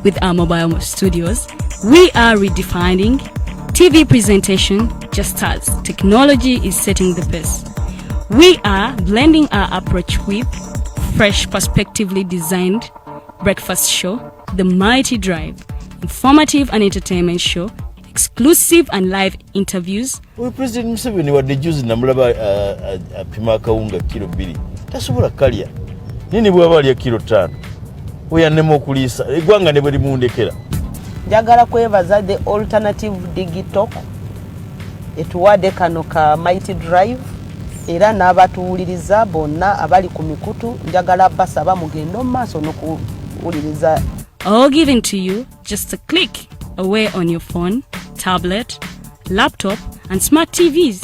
with our mobile studios, we are redefining TV presentation just as technology is setting the pace. We are blending our approach with fresh, perspectively designed breakfast show, The Mighty Drive, informative and entertainment show, exclusive and live interviews. We President Museveni wadde juzi namulaba apima akawunga kilo 2 tasobola kalya nini bwaba alya kilo 5 oyanema okuliisa eggwanga ne bwe limundekera. Njagala kwebaza the alternative digital etuwadde kano ka Mighty Drive era n'abatuwuliriza bonna abali ku mikutu njagala basaba mugendo maaso n'okuwuliriza. All given to you just a click away on your phone, tablet, laptop, and smart TVs.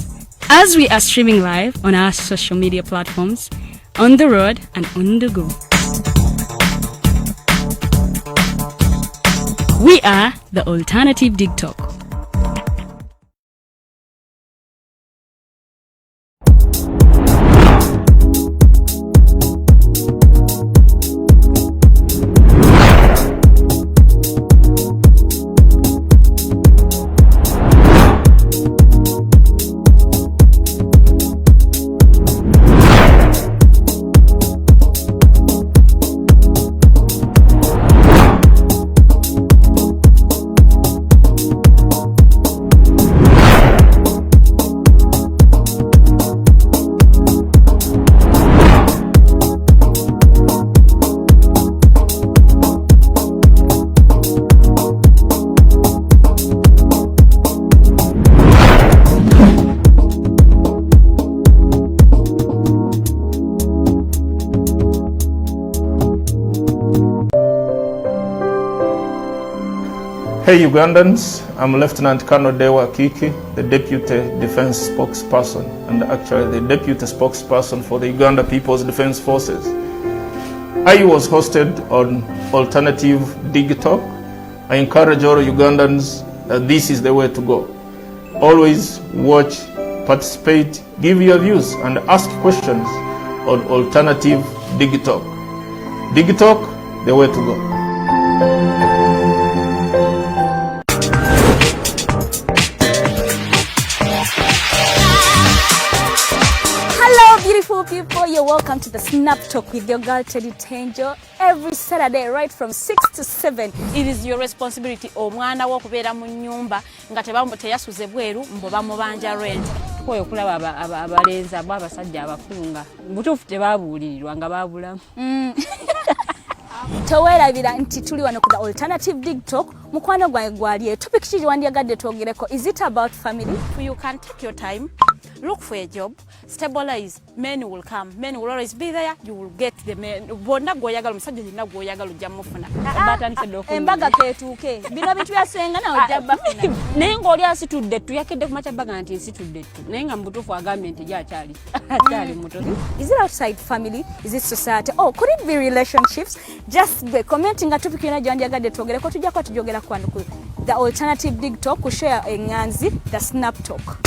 As we are streaming live on our social media platforms, on the road and on the go. We are the Alternative TikTok. Hey Ugandans, I'm Lieutenant Colonel Dewa Kiki, the Deputy Defense Spokesperson and actually the Deputy Spokesperson for the Uganda People's Defense Forces. I was hosted on Alternative Digital. I encourage all Ugandans that this is the way to go. Always watch, participate, give your views and ask questions on Alternative Digital. Digital, the way to go. Beautiful people, you're welcome to the Snap Talk with your girl Teddy Tenjo every Saturday right from 6 to 7. It is your responsibility omwana wo kubeera mu nyumba nga teyasuze bweru mbo bamubanja rent. Koyo kulaba abalenzi abasajja abafunga butuufu tebabuulirirwa nga babulamu. Towerabira nti tuli wano ku the Alternative Digital mukwano gwange gwali topic kiri wandiyagadde twogereko. Is it about family? You can take your time, look for a job, stabilize, men will come, men will always be there, you will get the men. Bonna goyagala musajja yenna goyagala ojja mufuna. Embaga ketuuke bino bintu byasenga na ojja bafuna. Naye ng'oli asitudde ttu yakedde ku macabaga nti nsitudde ttu naye nga mubutuufu agambye nti gy'akyali muto. Is it outside family? Is it society? Oh, could it be relationships? Just be commenting nga topic yona gyandiyagadde twogereko tujja kuba tujogera kwano ku the Alternative Digital ku share enganzi the Snap Talk.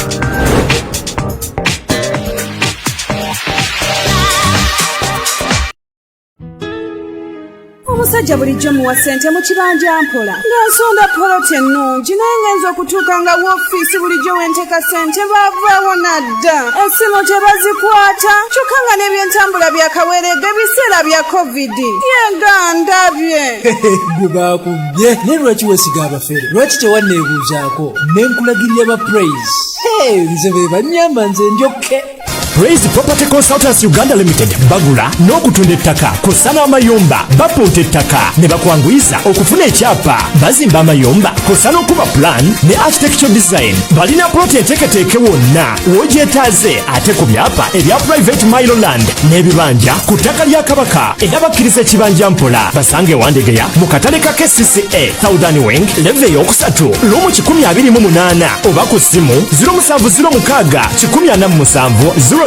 Omusajja bulijjo muwa ssente mu kibanja mpola ng'ensonda poloti ennungi naye ngenza okutuuka nga woofiisi bulijjo wenteeka ssente baavaawo nadda essimu tebazikwata kyokka nga n'ebyentambula byakaweeregga ebiseera bya kovidi yenga ndabye gwe baakubye naye lwaki weesiga abafere lwaki tewanneebuuzaako ne nkulagirira ba praise nze be bannyamba nze njokke. Praise Property Consultants Uganda Limited bagula n'okutunda ettaka kosa n'amayumba bapunta ettaka ne bakwanguyiza okufuna ekyapa bazimba amayumba kosa n'okuba plan ne architecture design balina ploti enteeketeeke wonna w'ogyetaaze ate ku byapa ebya private Miloland n'ebibanja ku ttaka lya Kabaka era bakkiriza ekibanja mpola basange Wandegeya mu katale ka KCCA Southern Wing leve y'okusatu lumu 128 oba ku ssimu 0706 147 06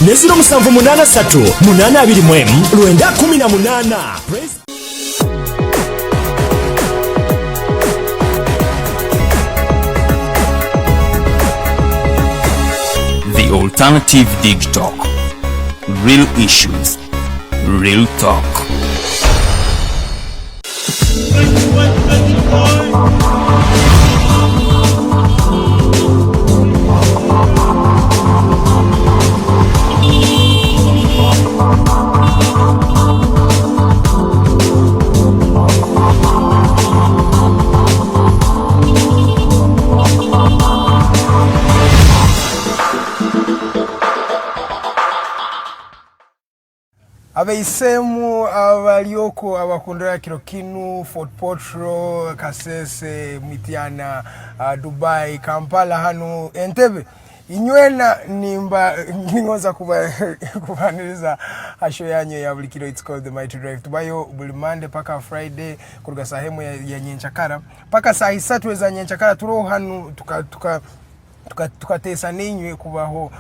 ne 0783 821 918. The Alternative Digital. Real issues, real talk. Abeisemu abalioko abakundira Kirokinu, Fort Portal, Kasese, Mitiana, Dubai, Kampala hano Entebbe. Inywena nimba ningoza kubaniriza asho yanyu ya bulikiro. It's called the Mighty Drive. Tubayo buli Monday paka Friday kuruga sahemu ya Nyenchakara. Paka saa 3 za Nyenchakara turo hano tukatesa ninywe kubaho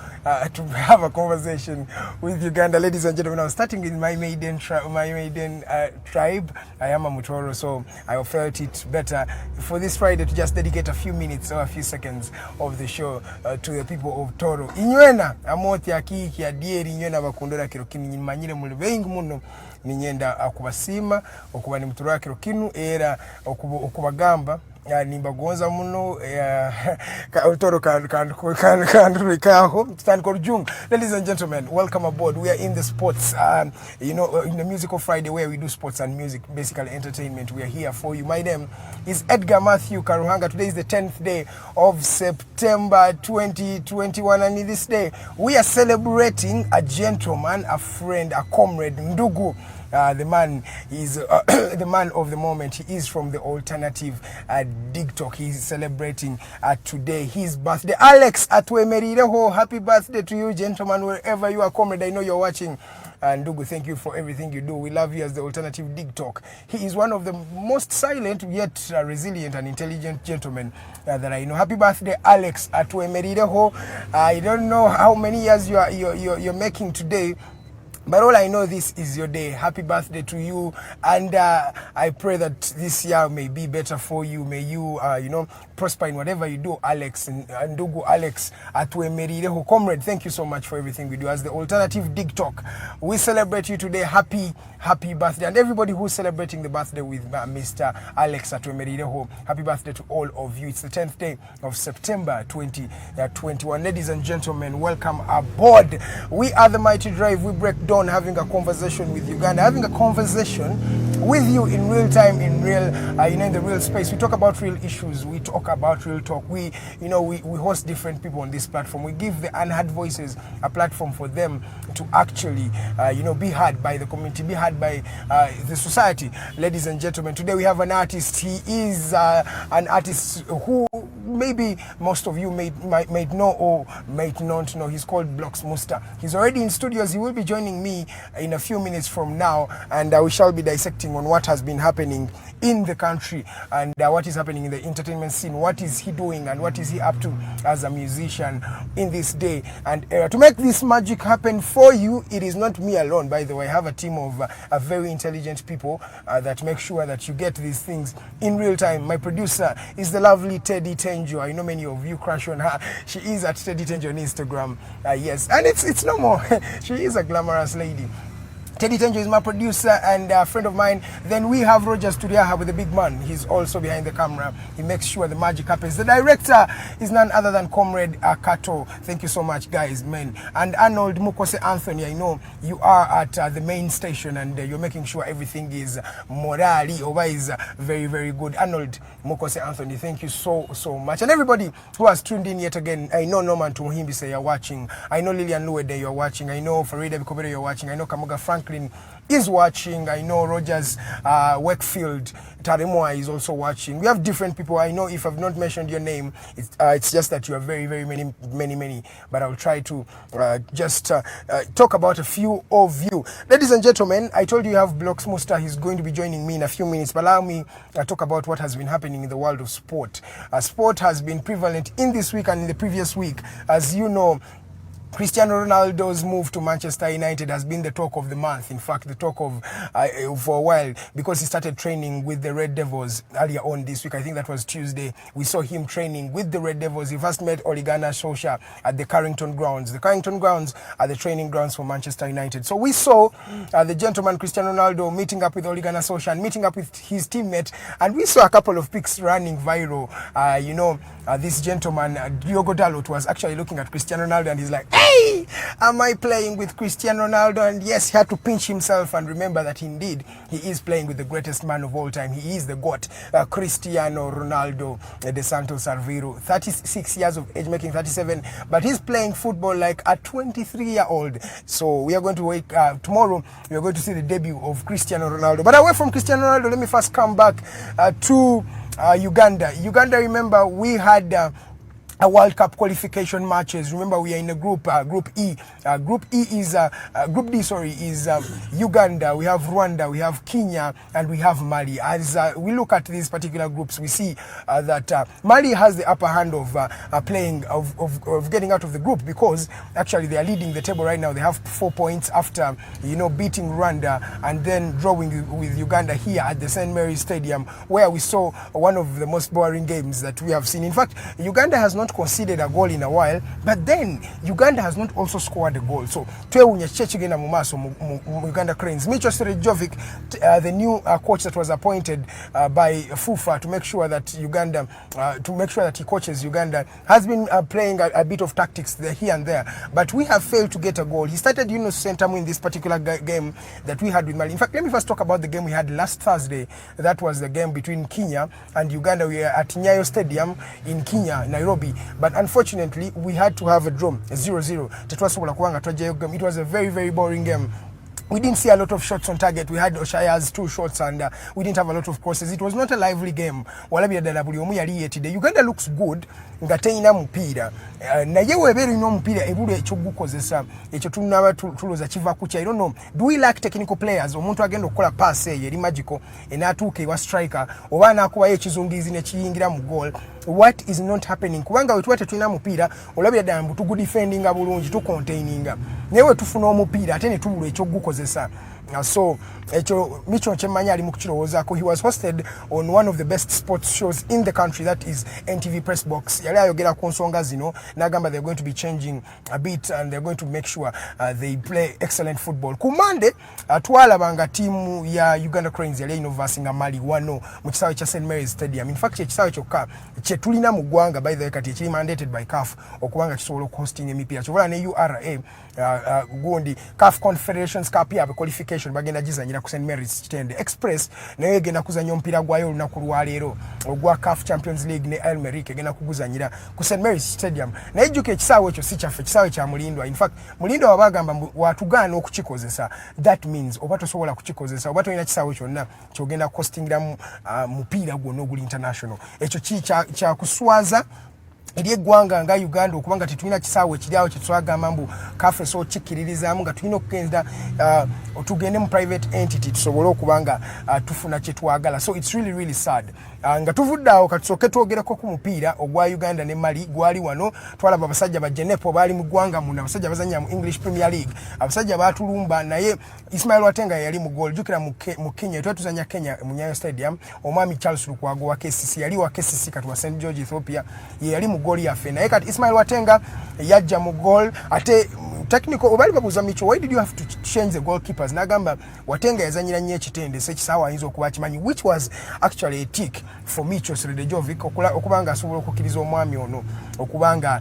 to have a conversation with Uganda. Ladies and gentlemen, I was starting with my maiden tribe. I am a Mutoro, so I felt it better for this Friday to just dedicate a few minutes or a few seconds of the show to the people of Toro. Inywena amoti akiki ya dieri inywena bakundora Kirokinu manyire muli bengi muno ninyenda akubasima okuba ni Mutoro Kirokinu era okubagamba nimba gonza muno Toro kandukaho stand. Ladies and gentlemen, welcome aboard. We are in the sports in the musical Friday where we do sports and music, basically entertainment. We are here for you. My name is Edgar Mathew Karuhanga. Today is the 10th day of September 2021, and in this day we are celebrating a gentleman, a friend, a comrade, Ndugu. The man is the man of the moment. He is from the alternative TikTok. He is celebrating today his birthday. Alex Atwemerireho, happy birthday to you, gentlemen, wherever you are, comrade. I know you're watching. And Ndugu, thank you for everything you do. We love you as the alternative TikTok. He is one of the most silent yet resilient and intelligent gentlemen that I know. Happy birthday, Alex Atwemerireho. I don't know how many years you're making today, but all I know, this is your day. Happy birthday to you, and I pray that this year may be better for you. May you, prosper in whatever you do, Alex and Ndugu Alex Atwemerireho. Comrade, thank you so much for everything we do. As the alternative TikTok, we celebrate you today. Happy birthday, and everybody who's celebrating the birthday with Mr. Alex Atwemerireho. Happy birthday to all of you. It's the 10th day of September 2021. Ladies and gentlemen, welcome aboard. We are the Mighty Drive. We break down having a conversation with Uganda, having a conversation with you in real time, in real, in the real space. We talk about real issues. We talk about real talk. We host different people on this platform. We give the unheard voices a platform for them to actually, be heard by the community, be heard by the society. Ladies and gentlemen, today we have an artist. He is an artist who maybe most of you might know or might not know. He's called Blox Musta. He's already in studios. He will be joining me in a few minutes from now, and we shall be dissecting on what has been happening in the country and what is happening in the entertainment scene. What is he doing and what is he up to as a musician in this day and era. To make this magic happen for you, it is not me alone, by the way. I have a team of very intelligent people that make sure that you get these things in real time. My producer is the lovely Teddy Tenjo. I know many of you crush on her. She is at Teddy Tenjo on Instagram. Yes, and it's no more. She is a glamorous lady. Teddy Tenjo is my producer and a friend of mine. Then we have Roger Studiaha with the big man. He's also behind the camera. He makes sure the magic happens. The director is none other than Comrade Akato. Thank you so much, guys, men. And Arnold Mukose Anthony, I know you are at the main station and you're making sure everything is morally always very, very good. Arnold Mukose Anthony, thank you so much. And everybody who has tuned in yet again, I know Norman Tumuhimbi say you're watching. I know Lillian Luede, you're watching. I know Farida Bikobere, you're watching. I know Kamuga Franklin is watching. I know Rogers Wakefield Taremoa is also watching. We have different people. I know if I've not mentioned your name, it's just that you are very, very many. But I'll try to just talk about a few of you. Ladies and gentlemen, I told you you have Blox Musta. He's going to be joining me in a few minutes. But allow me to talk about what has been happening in the world of sport. Sport has been prevalent in this week and in the previous week. As you know, Cristiano Ronaldo's move to Manchester United has been the talk of the month. In fact, the talk of for a while, because he started training with the Red Devils earlier on this week. I think that was Tuesday. We saw him training with the Red Devils. He first met Ole Gunnar Solskjaer at the Carrington Grounds. The Carrington Grounds are the training grounds for Manchester United. So we saw the gentleman Cristiano Ronaldo meeting up with Ole Gunnar Solskjaer and meeting up with his teammate, and we saw a couple of pics running viral. This gentleman, Diogo Dalot, was actually looking at Cristiano Ronaldo and he's like, hey, am I playing with Cristiano Ronaldo? And yes, he had to pinch himself and remember that indeed he is playing with the greatest man of all time. He is the GOAT, Cristiano Ronaldo de Santos Aveiro, 36 years of age, making 37, but he's playing football like a 23-year-old. So we are going to wait, tomorrow we are going to see the debut of Cristiano Ronaldo. But away from Cristiano Ronaldo, let me first come back to Uganda. Remember, we had a World Cup qualification matches. Remember, we are in a group E. Group E is Group D. Is Uganda. We have Rwanda. We have Kenya, and we have Mali. As we look at these particular groups, we see that Mali has the upper hand of playing of getting out of the group, because actually they are leading the table right now. They have 4 points after beating Rwanda and then drawing with Uganda here at the St. Mary's Stadium, where we saw one of the most boring games that we have seen. In fact, Uganda has not conceded a goal in a while, but then Uganda has not also scored a goal. So twewunya chechigenda mu maaso mu Uganda Cranes. Micho Srejovic, the new coach that was appointed by FUFA to make sure that he coaches Uganda, has been playing a bit of tactics here and there, but we have failed to get a goal. He started Sentamu in this particular game that we had with Mali. In fact, let me first talk about the game we had last Thursday. That was the game between Kenya and Uganda. We were at Nyayo Stadium in Kenya, Nairobi. But unfortunately, we had to have a draw, 0-0. It was a very, very boring game. We didn't see a lot of shots on target. We had Oshaya's 2 shots and we didn't have a lot of crosses. It was not a lively game. Uganda looks good. Ngateina mupira. Na yewe beri no mupira ebule echogukozesa. Echo tunaba tuloza chiva kucha. I don't know. Do we lack technical players? Omuntu agenda okukola pass yeri magical enatuke wa striker. Obana akuba yechizungizi ne chiyingira mu goal. What is not happening? Kubanga wetwate tulina mupira olabira dambu tugu defendinga bulungi tu containinga. Newe tufuna omupira ate ne tubulu echogukozesa. So Micho Chemanya ali mukuchirowozaako. He was hosted on one of the best sports shows in the country, that is NTV Press Box. Yali ayogera ku nsonga zino nagamba they're going to be changing a bit and they're going to make sure they play excellent football. Ku Monday twalabanga timu ya Uganda Cranes yali inovasinga Mali 1-0 mu kisawe cha St. Mary's Stadium. In fact, kisawe kyokka kye tulina mu ggwanga, by the way, kati kiri mandated by CAF okubanga kisobola okuhosting emipira. Kyobola ne URA gundi CAF Confederations Cup ya qualification bagenda gizanyira ku St. Mary's Kitende Express naye egenda kuzanya omupiira gwayo olunaku lwaleero ogwa CAF Champions League ne El Merreikh egenda kuguzanyira ku St. Mary's Stadium. Naye jjuke ekisaawe ekyo si kyaffe, kisaawe kya Mulindwa. In fact, Mulindwa wabagamba watugaana okukikozesa. That means oba tosobola kukikozesa, oba tolina kisaawe kyonna kyogenda kukostingiramu mupiira gwonna oguli international. Ekyo kya kuswaza eri eggwanga nga Uganda okubanga tetulina kisaawe kiryawo kyetwagamba mbu kafe so kikkiririzaamu nga tulina okugenda tugende mu private entity tusobole okubanga tufuna kyetwagala. So it's really, really sad. Nga tuvudde awo katusooke twogereko ku mupiira ogwa Uganda ne Mali gwali wano. Twalaba abasajja ba Jenepo baali mu ggwanga muno, abasajja bazanya mu English Premier League, abasajja baatulumba, naye Ismail Watenga yali mu goal. Jukira mu Kenya, tuzanya Kenya mu Nyayo Stadium, omwami Charles Lukwago wa KCC yali wa KCC kati wa St. George Ethiopia, ye yali mu goal yaffe. Naye kati Ismail Watenga yajja mu goal ate technical obali babuza Micho, why did you have to change the goalkeepers? Nagamba Watenga yazanyira nnyo ekitende sekisaawa ayinza okuba kimanyi, which was actually a tick for Micho Srejovic okubanga asobola okukkiriza omwami ono okubanga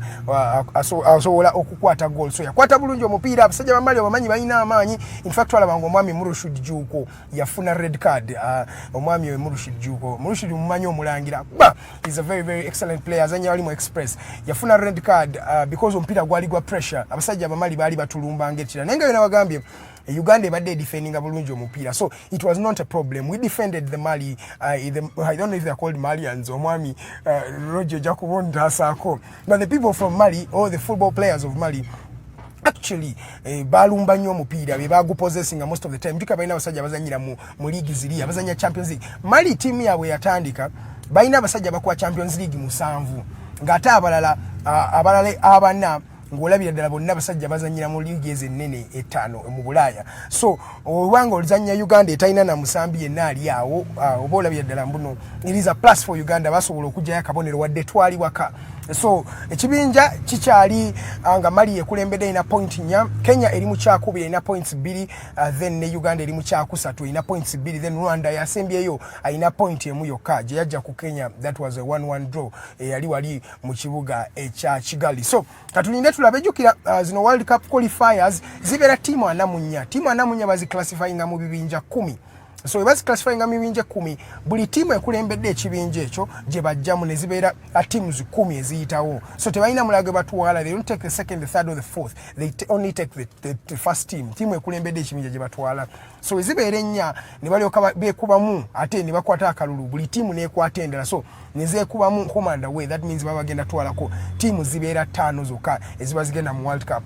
asobola okukwata goal. So yakwata bulungi omupiira, abasajja bamali abamanyi balina amaanyi. In fact, walabanga omwami Murushid Juko yafuna red card. Omwami we Murushid Juko, Murushid mumanyi omulangira, he's a very, very excellent player. Azanya wali mu Express yafuna red card because omupiira gwali gwa pressure. Abasajja bamali bali batulumba ngetira. Nenga yona bagambye Uganda badde defending bulungi omupiira. So it was not a problem. We defended the Mali, I don't know if they're called Malians, omwami Roger Jakubonda Sako. But the people from Mali, or the football players of Mali, actually balumba nnyo omupiira be bagupossessing most of the time. Tuka balina abasajja bazanyira mu league ziri, abazanya Champions League. Mali team yabwe yatandika balina abasajja bakuwa Champions League 7 ng'ate abalala abana ng'olabira ddala bonna basajja bazannyira mu liigi ezennene etaano mu Bulaaya. So obanga oluzannya Uganda etalina na musambi yenna ali awo oba olabira ddala mbuno it is a plus for Uganda basobola okugyayo akabonero wadde twali waka. So ekibinja kikyali nga Mali ekulembedde ina point 4, Kenya eri mu kyakubiri ina points 2, then ne Uganda eri mu kyakusatu ina points 2, then Rwanda yasembyeyo ayina point emu yokka gye yajja ku Kenya. That was a 1-1 draw yali wali mu kibuga ekya Kigali. So katulinde tulabe jukira zino World Cup qualifiers zibera timu anamunya bazi classifying mu bibinja 10. So webazi classifying mu bibinja 10 buli timu ekulembedde ekibinja ekyo gye bajjamu ne zibeera teams 10 eziyitawo. So tebalina mulage batwala, they don't take the second, the third or the fourth, they only take the first team. Timu ekulembedde ekibinja gye batwala. So ezibeera ennya ne balyoka beekubamu ate ne bakwata akalulu buli timu neekwata endala. So nezeekubamu home and away, that means baba bagenda twalako timu zibeera 5 zokka eziba zigenda mu World Cup.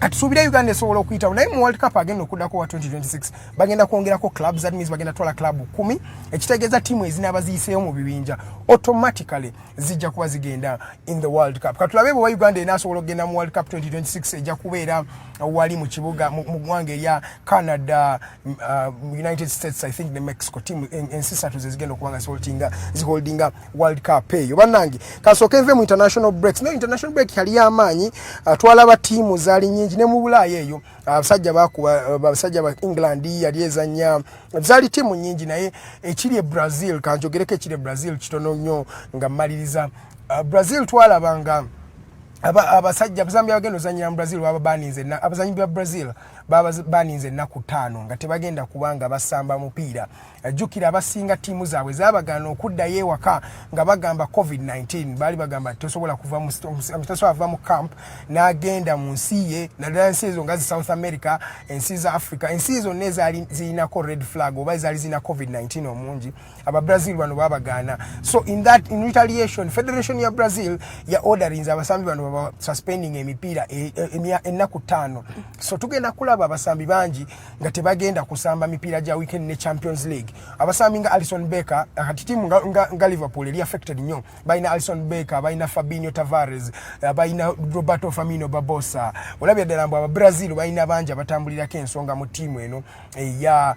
Atusuubira Uganda esobola okuyitawo naye mu World Cup agenda okuddako wa 2026 bagenda kwongerako clubs, that means bagenda twala club 10 ekitegeeza timu ezinaaba ziyiseeyo mu bibinja automatically zijja kuba zigenda in the World Cup. Katulabe bwe Uganda enaasobola okugenda mu World Cup 2026 ejja kubeera wali mu kibuga mu ggwanga erya Canada, United States, I think ne Mexico. Timu ensi 3 zezigenda okuba nga ziholdinga World Cup eyo. Bannange kasooka enve mu international breaks. No international break yali y'amaanyi, twalaba timu zaali nyingi ne mu Bulaaya eyo abasajja ba England yali ezannya zaali timu nyingi naye ekiri Brazil kanjogereko ekiri Brazil kitono nnyo nga maliriza Brazil twalabanga abasajja abazambi abagenda ozannyira mu Brazil baba baninze abazanyi ba Brazil baba baninze ennaku 5 nga tebagenda kubanga basamba mupiira. Jukira abasinga timu zaabwe zabagana okuddayo ewaka nga bagamba COVID-19 bali bagamba tosobola kuva mu camp n'agenda mu nsi ye naddala ensi ezo nga South America, ensi za Africa, ensi zonna ezaali zirinako red flag oba ezaali zirina COVID-19 omungi aba Brazil bano babagana. So in retaliation Federation ya Brazil ya ordering abasambi bano baba suspending emipiira ennaku 5. So tugenda kulaba abasambi bangi nga tebagenda kusamba mipiira gya weekend ne Champions League. Abasambi nga Alisson Becker kati timu nga Liverpool eri affected nnyo, balina Alisson Becker, balina Fabinho Tavares, balina Roberto Firmino Barbosa. Olabye ddala mbu aba Brazil balina bangi abatambulirako ensonga mu timu eno ya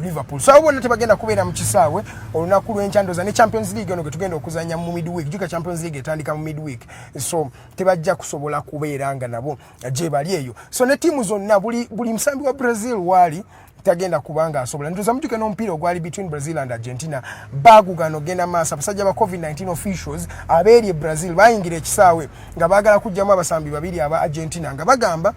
Liverpool. So abo tebagenda kubeera mu kisaawe olunaku lw'enkyandoza ne Champions League ono gwe tugenda okuzanya mu midweek. Juka Champions League etandika mu midweek, so tebajja kusobola kubeera nga nabo gye bali eyo. So ne timu zonna buli musambi wa Brazil wali tagenda kubanga asobola. Ndoza mtuke n'omupiira ogwali between Brazil and Argentina baagugano genda maaso abasajja ba COVID-19 officials abeeri Brazil bayingira ekisaawe nga baagala kujjamu abasambi babiri aba Argentina nga bagamba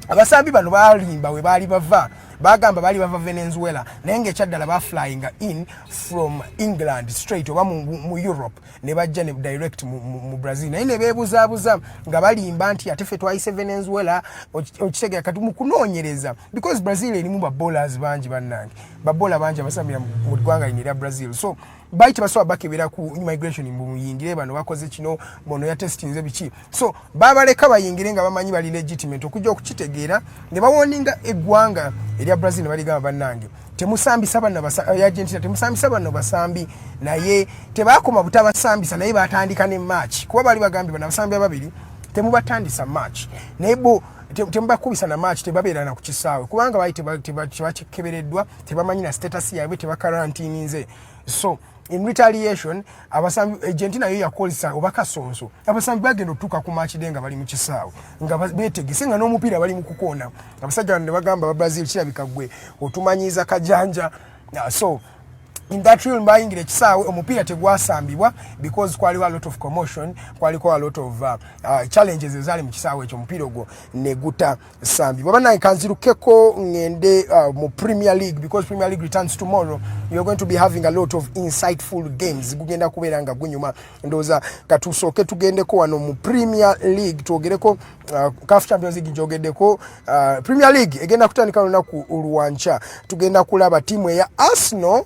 abasambi bano balimba we baali bava bagamba bali bava Venezuela naye ng'ekyaddala ba flying in from England straight oba mu Europe ne bajja ne direct mu Brazil naye ne beebuzaabuza nga balimba nti ate ffe twayise Venezuela okitegera kati mu kunoonyereza because Brazil erimu ba bowlers bangi bannange ba bowler bangi abasambira mu ggwanga lino Brazil. So baite basoba bakebera ku immigration mbuyingire bano bakoze kino bono ya testinze biki. So babaleka bayingire nga bamanyi bali legitimate okujja okukitegeera ne bawoninga eggwanga erya Brazil bali gamba bannange temusambisa bano ya Argentina temusambisa bano basambi naye tebakoma butabasambisa naye batandika ne match kuba bali bagambi bano basambi ababiri temubatandisa match naye bo tembakubisa na match tebabeera na kukisaawe kubanga bali tebakebereddwa tebamanyi na status yaabwe tebakarantininze. So in retaliation abasambi Argentina yo yakolisa obakasonso abasambi bagenda otuka ku match denga bali mu kisaawe nga betegese nga n'omupiira bali mu kukoona abasajja ne bagamba ba Brazil kirabika gwe otumanyiza kajanja. So in that realm bayingira ekisaawe omupiira tegwasambibwa because kwaliwo a lot of commotion, kwaliko a lot of challenges ezali mu kisaawe ekyo omupiira ogwo ne guta sambibwa. Bannange kanzirukeko ngende mu Premier League because Premier League returns tomorrow. You're going to be having a lot of insightful games gugenda kubeera nga gunyuma ndooza katusooke tugendeko wano mu Premier League twogereko CAF Champions League njogeddeko Premier League egenda kutandika lunaku oluwanca tugenda kulaba timu eya Arsenal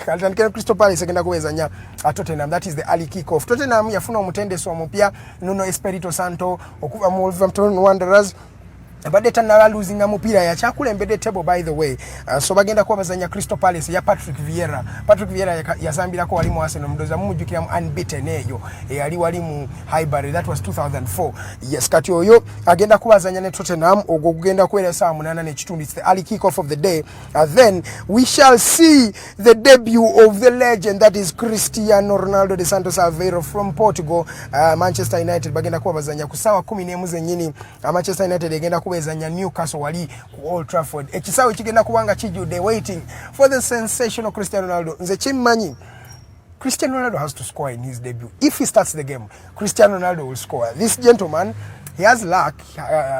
katandikira Crystal Palace egenda kuwezanya Tottenham. That is the early kick-off. Tottenham yafuna omutendeso omupya Nuno Espirito Santo okuva mu Wolverhampton Wanderers abadde tannaba losing mupiira yakyakulembedde table by the way. So bagenda kuba bazanya Crystal Palace ya Patrick Vieira yazambirako wali mu Arsenal mudoza mumujjukira mu unbeaten eyo eyali wali mu Highbury, that was 2004. Yes, kati oyo agenda kuba bazanya ne Tottenham ogwo gugenda kubeera saa 8:30. It's the early kick off of the day. Then we shall see the debut of the legend that is Cristiano Ronaldo de Santos Aveiro from Portugal. Manchester United bagenda kuba bazanya ku sawa 11 zennyini. Manchester United egenda kubezanya Newcastle wali ku Old Trafford. Ekisawe kigenda kubanga kijudde waiting for the sensational Cristiano Ronaldo. Nze kimmanyi Cristiano Ronaldo has to score in his debut. If he starts the game, Cristiano Ronaldo will score. This gentleman, he has luck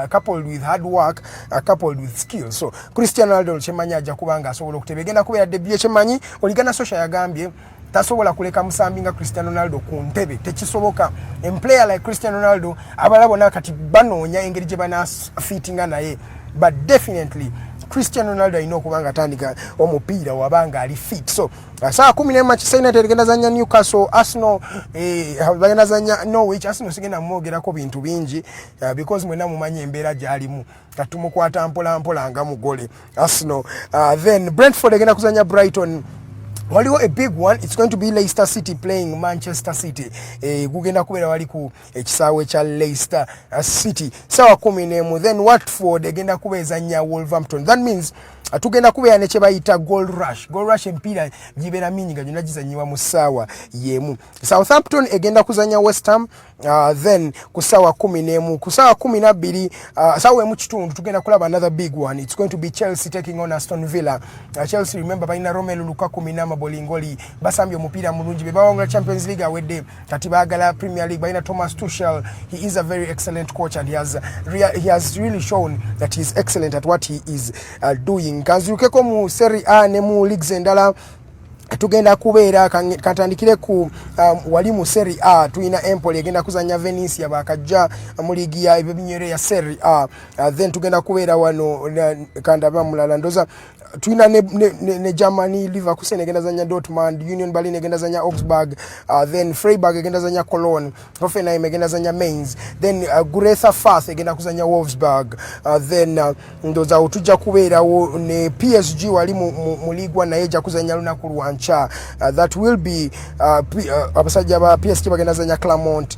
coupled with hard work, coupled with skill. So Cristiano Ronaldo chemanyi aja kubanga asobola okutebegenda kubera debut chemanyi oligana social yagambye tasobola kuleka musambinga Cristiano Ronaldo ku ntebe tekisoboka. A player like Cristiano Ronaldo abalabo nakati banoonya engeri gye bana fittinga naye, but definitely Cristiano Ronaldo alina okubanga atandika omupiira wabanga ali fit. So saa 10 Manchester United egenda zanya Newcastle, Arsenal bagenda zanya Norwich. Arsenal sigenda mwogerako bintu bingi because mwena mumanyi embeera gyalimu katumukwata mpola nga mugole Arsenal. Then Brentford egenda kuzanya Brighton. Waliwo a big one. It's going to be Leicester City playing Manchester City. Gugenda kubeera wali ku ekisaawe kya Leicester City sawa 10. Then Watford egenda kubezanya Wolverhampton. That means tugenda kubeera ne kye bayita goal rush. Goal rush empiira gibeera mingi nga gyonna gizanyiwa mu ssaawa yemu. Southampton egenda kuzanya West Ham. Then ku ssaawa 10. Ku ssaawa 12 ssaawa emu kitundu tugenda kulaba another big one. It's going to be Chelsea taking on Aston Villa. Chelsea, remember, balina Romelu Lukaku minama bolingoli basambye omupiira mulungi be bawangula Champions League awedde kati baagala Premier League. Balina Thomas Tuchel. He is a very excellent coach and he has really shown that he is excellent at what he is doing. Kanzirukeko mu Serie A ne mu leagues endala tugenda kubeera katandikire ku wali mu Serie A tuina Empoli egenda kuzanya Venezia bakajja mu ligi ya ebinyere ya Serie A. Then tugenda kubeera wano kandaba mulala ndoza tuina ne Germany, Leverkusen egenda zanya Dortmund, Union Berlin egenda zanya Augsburg, then Freiburg egenda zanya Cologne, Hoffenheim egenda zanya Mainz, then Greuther Fürth egenda kuzanya Wolfsburg, then ndoza utujja kubeera ne PSG wali mu Ligue 1 naye ejja kuzanya lunaku lwancha. That will be abasajja ba PSG bagenda zanya Clermont.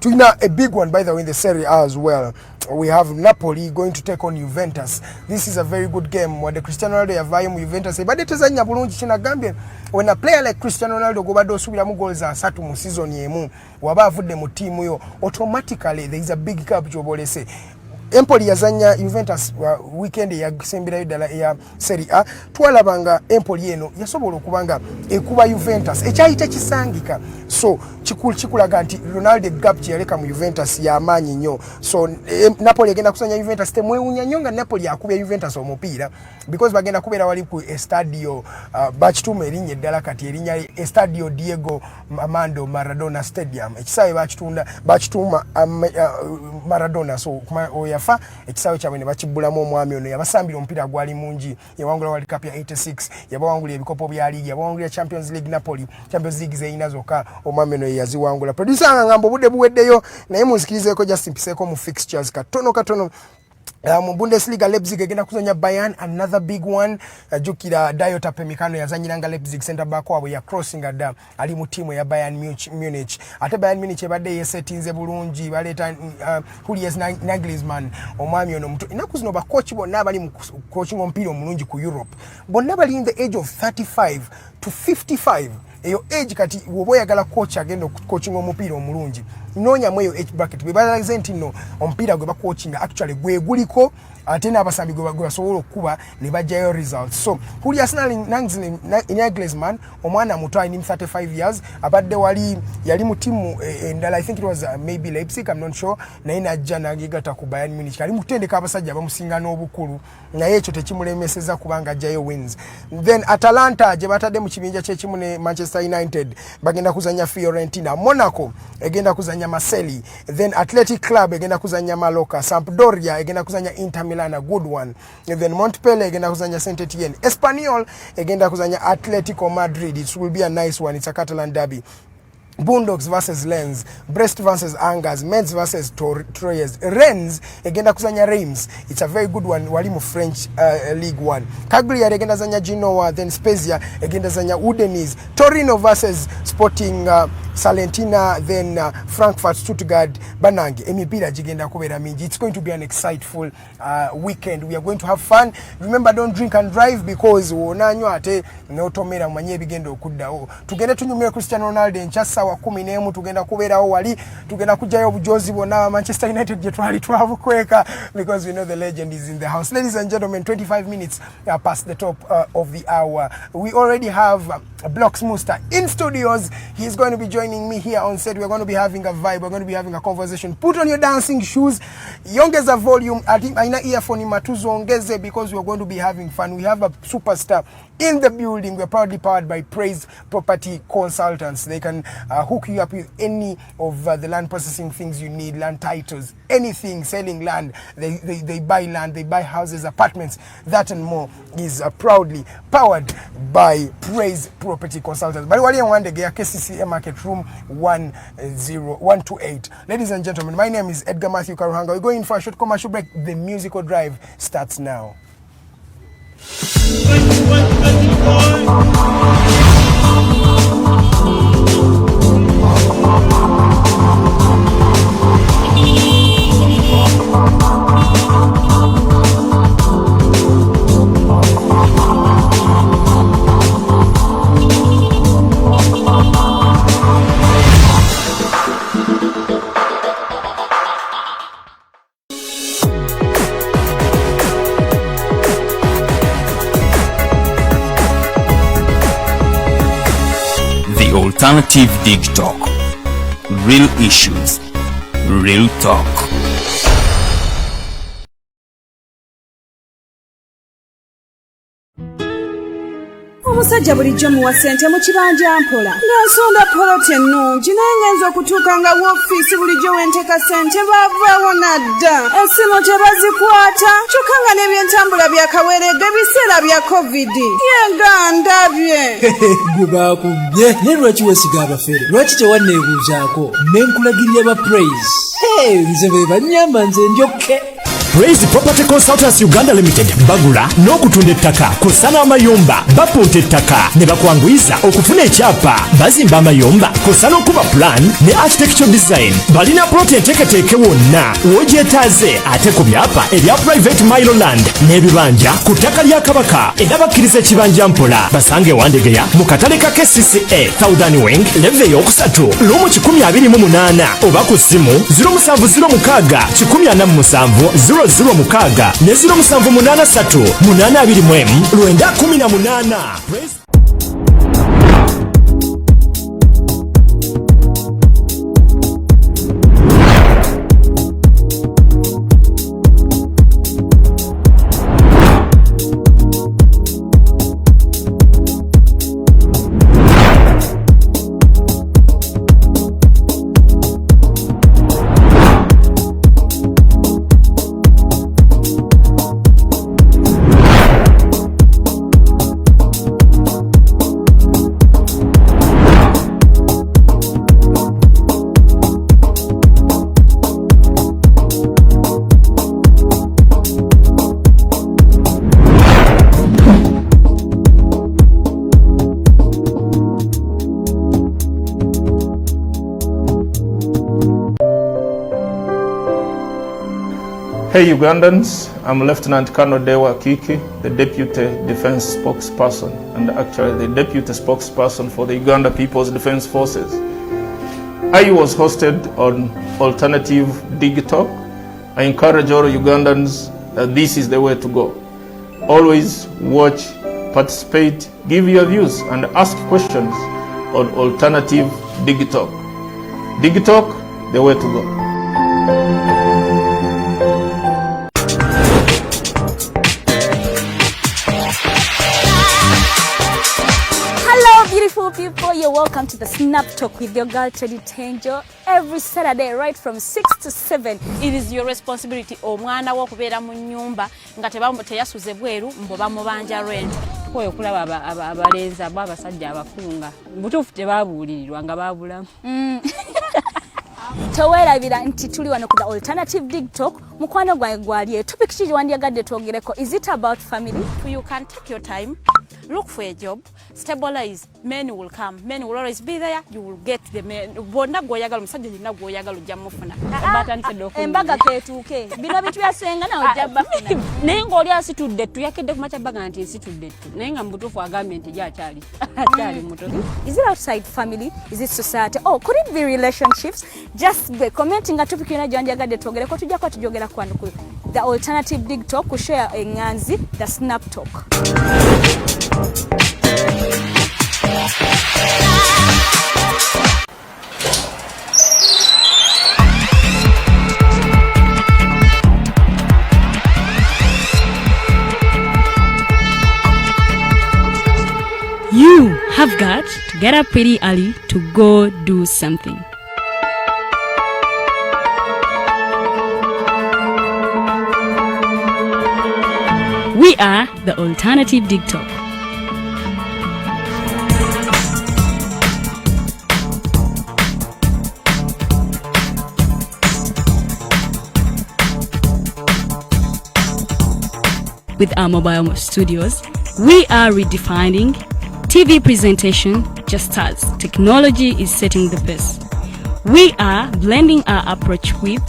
Tuina a big one by the way in the Serie A as well. We have Napoli going to take on Juventus. This is a very good game where the Cristiano Ronaldo yavayo mu Juventus ebadde tezanya bulungi kinagambye when a player like Cristiano Ronaldo gobadde osubira mu goals asatu mu season yemu waba avudde mu team yo automatically there is a big gap jobolese. Empoli yazanya Juventus weekend ya sembera yidala ya Serie A twalabanga Empoli eno yasobola okubanga ekuba Juventus ekyayita kisangika. So kikulaga nti Ronaldo gap kyaleka mu Juventus ya amanyi nnyo. So Napoli agenda kusanya Juventus temwewunya nnyo nga Napoli akubya Juventus omupiira because bagenda kubeera wali ku Estadio bakituuma erinnya eddala kati erinnya Estadio Diego Armando Maradona Stadium. Ekisaawe bakituuma Maradona. So yafa ekisaawe kyabwe ne bakibbulamu omwami ono yabasambira omupiira gwali mungi yawangula World Cup ya 86 yabawangula ebikopo bya liigi yabawangula Champions League Napoli Champions League zeyina zokka omwami ono yaziwangula. Producer ngamba obudde buweddeyo naye munzikirizeeko just mpiseeko mu fixtures katono. Mu Bundesliga Leipzig egenda kuzanya Bayern, another big one. Jukira Dayot Upamecano yazanyiranga Leipzig center back wabwe ya crossing adda ali mu timu ya Bayern Munich. Ate Bayern Munich ebadde yesetinze bulungi baleta Julius Nagelsmann omwami ono muto. Inaku zino ba coach bonna bali mu coaching omupiira omulungi ku Europe. Bonna bali in the age of 35 to 55. Eyo age kati wobo yagala coach agenda coaching omupiira omulungi nonya mweyo age bracket bebalazenti no omupiira gwe ba coaching actually gwe guliko ate n'abasambi gwe basobola okuba ne bajjayo results. So Julius Nagelsmann omwana muto alina 35 years abadde yali mu timu endala I think it was maybe Leipzig, I'm not sure, naye najja n'agigata ku Bayern Munich ali mutendeka abasajja bamusinga n'obukulu naye ekyo tekimulemeseza kubanga ajjayo wins. Then Atalanta gye batadde mu kibinja ky'ekimu ne Manchester United bagenda kuzanya Fiorentina. Monaco egenda kuzanya Marseille. Then Athletic Club egenda kuzanya Mallorca. Sampdoria egenda kuzanya Inter Milan, a good one. Then Montpellier egenda kuzanya Saint Etienne. Espanyol egenda kuzanya Atletico Madrid. It will be a nice one. It's a Catalan derby. Boondocks versus Lens, Brest versus Angers, Meds versus Troyes, Rennes egenda kuzanya Reims. It's a very good one. Walimu French League 1. Cagliari egenda zanya Genoa, then Spezia egenda zanya Udinese. Torino versus Sporting Salentina, then Frankfurt, Stuttgart, Banange. Emipira jigenda kubera mingi. It's going to be an exciteful weekend. We are going to have fun. Remember, don't drink and drive because wonanywa ate notomera manye bigendo okuddawo. Tugenda tunyumira Cristiano Ronaldo nchasa wa 11 tugenda kubeerawo wali tugenda kujayo obujozi bonna Manchester United je twali twabukweka because we know the legend is in the house. Ladies and gentlemen, 25 minutes past the top of the hour. We already have Blox Musta in studios. He's going to be joining me here on set. We're going to be having a vibe. We're going to be having a conversation. Put on your dancing shoes. Yongeza volume. Aina earphone matuzongeze because we're going to be having fun. We have a superstar in the building. We're proudly powered by Praise Property Consultants. They can hook you up with any of the land processing things you need, land titles, anything, selling land. They buy land, they buy houses, apartments, that and more is proudly powered by Praise Property Consultants. But wali one day, KCC Market Room 128. Ladies and gentlemen, my name is Edgar Mathew Karuhanga. We're going for a short commercial break. The musical drive starts now. Alternative Dig Talk. Real issues, real talk. Omusajja bulijjo muwa ssente mu kibanja mpola ng'asonda poloti ennungi naye ngenza okutuuka nga woofiisi bulijjo wenteeka ssente baavaawo nadda essimu tebazikwata kyokka nga n'ebyentambula byakaweeregga ebiseera bya covid yegandabye gwe baakubye naye lwaki weesiga abafere lwaki tewanneebuuzaako ne nkulagirira ba praise nze be bannyamba nze ndyokke Praise Property Consultants Uganda Limited bagula n'okutunda ettaka kusana amayumba bapunta ettaka ne bakwanguyiza okufuna ekyapa bazimba amayumba kusana okuba plan ne architectural design balina plot enteeketeeke wonna w'ogyetaaze ate ku byapa ebya private mile land n'ebibanja ku ttaka lya Kabaka era bakkiriza ekibanja mpola basange Wandegeya mu katale ka KCCA Southern Wing leve y'okusatu lumu 128 oba ku ssimu 0706 147 0 mukaaga ne 0783 821 918. Hey Ugandans, I'm Lieutenant Colonel Dewa Kiki, the Deputy Defense Spokesperson and actually the Deputy Spokesperson for the Uganda People's Defense Forces. I was hosted on Alternative Dig Talk. I encourage all Ugandans that this is the way to go. Always watch, participate, give your views and ask questions on Alternative Dig Talk. Dig Talk, the way to go. Beautiful people, you're welcome to the Snap Talk with your girl Teddy Tenjo every Saturday right from 6 to 7. It is your responsibility omwana wo kubeera mu nyumba nga teyasuze bweru mbo bamubanja rent. tukoye okulaba abalenzi abo abasajja abakunga butuufu tebabuulirirwa nga babulamu. Towerabira nti tuli wano ku the alternative dig talk. Mukwano gwange gwali topic kiri wandyagadde twogereko. Is it about family? You can take your time, look for a job, stabilize, men will come, men will always be there, you will get the men. Bonna gwoyagala musajja yenna gwoyagala ojja mufuna. Embaga ketuuke bino bitu byasenga nawe ojja bafuna. Naye ng'oli asitudde ttu yakedde ku makyabbaga nti nsitudde ttu naye nga mu butuufu agambye nti akyali mutoki. Is it outside family? Is it society? Oh, could it be relationships? Just be commenting at topic yona gyandyagadde twogereko tujja kwa tujogera kwano ku the alternative dig talk kushare enganzi the snap talk. You have got to get up pretty early to go do something. We are the Alternative Dig Talk. With our mobile studios, we are redefining TV presentation just as technology is setting the pace. We are blending our approach with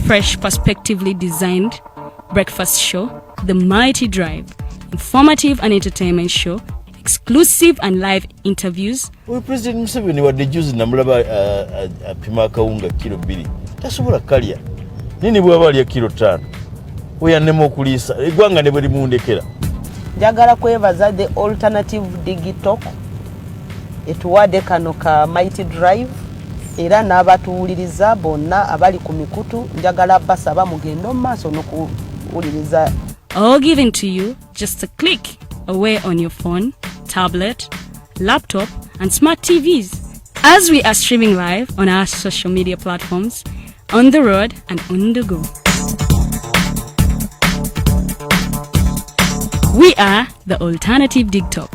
fresh, perspectively designed breakfast show, The Mighty Drive, informative and entertainment show, exclusive and live interviews. We President Museveni wadde juzi namulaba apima akawunga kilo 2 tasobola kalya nini bwaba alya kilo 5 oyannema okuliisa eggwanga ne bwe limundekera. Njagala kwebaza the alternative dig talk etuwadde kano ka Mighty Drive era n'abatuwuliriza bonna abali ku mikutu njagala basaba mugendo mu maaso n'okuwuliriza. All given to you just a click away on your phone, tablet, laptop and smart TVs as we are streaming live on our social media platforms, on the road and on the go. We are the Alternative Dig Talk.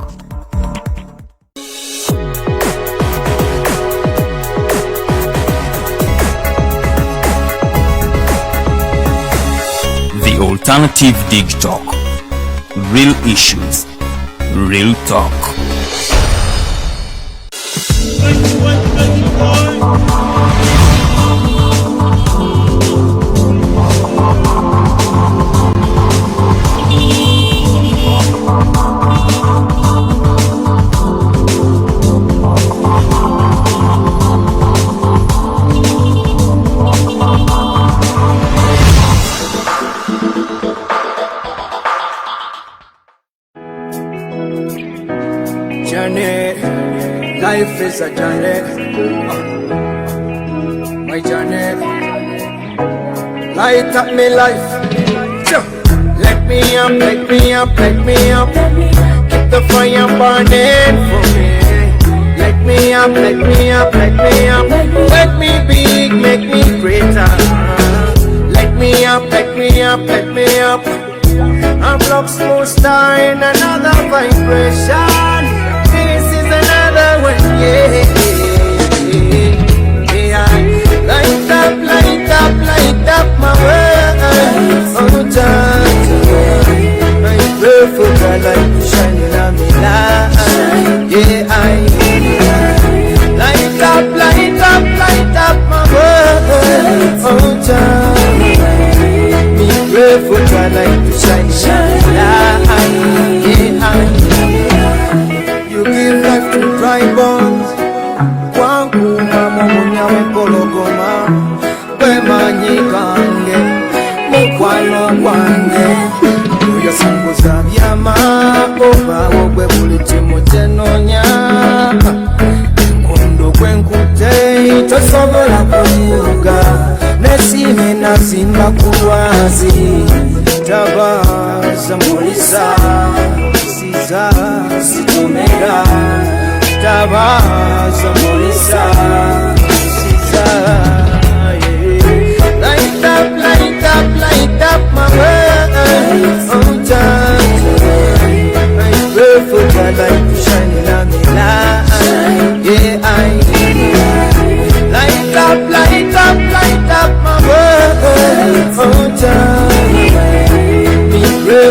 The Alternative Dig Talk. Real issues, real talk. Life is a journey, my journey. Light up me life. Let me up, let me up, let me up. Keep the fire burning for me. Let me up, let me up, let me up. Make me big, make me greater. Let me up, let me up, let me up. I'm Blox Musta in another vibration. Another one, yeah. Light up, light up, light up my world. Oh, time, my barefoot I like to shine on me light. Yeah, light up, light up, light up my world. Oh, time, me barefoot I like to shine light. Yeah, you give life to dry bones. Kwangu mama munyawe pologoma Kwemanyikange Mukwano kwange Uyo sanguza byama Oba wogwe buliti mutenonya Nkondo kwenkute Tosobola kunyuga Nesime nazimba kulwazi Tabaza mulisa Siza sitomera Tabaza mulisa Siza Light up, light up, light up my world. Oh, time, my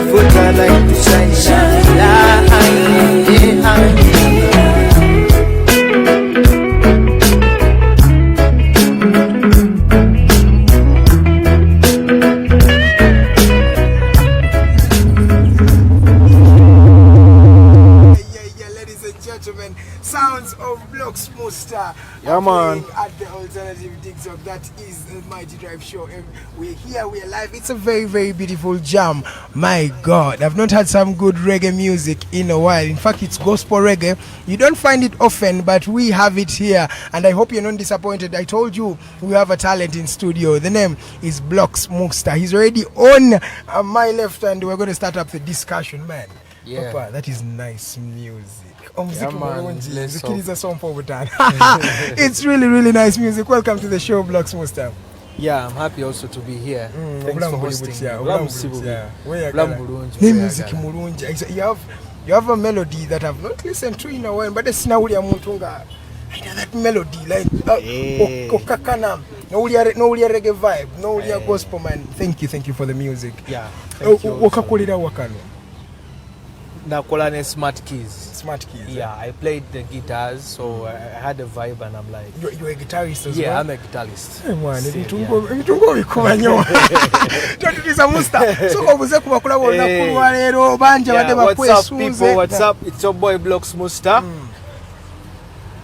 pray for the light to shine in our life. Gentlemen, sounds of Blox Musta. Yeah, man. At the Alternative TikTok. That is the Mighty Drive Show. We're here, we're live. It's a very, very beautiful jam. My God, I've not had some good reggae music in a while. In fact, it's gospel reggae. You don't find it often, but we have it here. And I hope you're not disappointed. I told you we have a talent in studio. The name is Blox Musta. He's already on my left, and we're going to start up the discussion, man. Yeah. Papa, that is nice music. Yeah, man, it's really, really nice music. Welcome to the show, Blox Musta. Yeah, I'm happy also to be here. Thanks for hosting. You have a melody that I've not listened to in a while, but it's now that melody, like no reggae vibe, no gospel, man. Thank you for the music. Yeah. Nakolane Smart Keys. Yeah, I played the guitars, so I had a vibe, and I'm like, you're a guitarist as well? Yeah, I'm a guitarist. Hey man, what's up, people? What's up? It's your boy Blox Musta.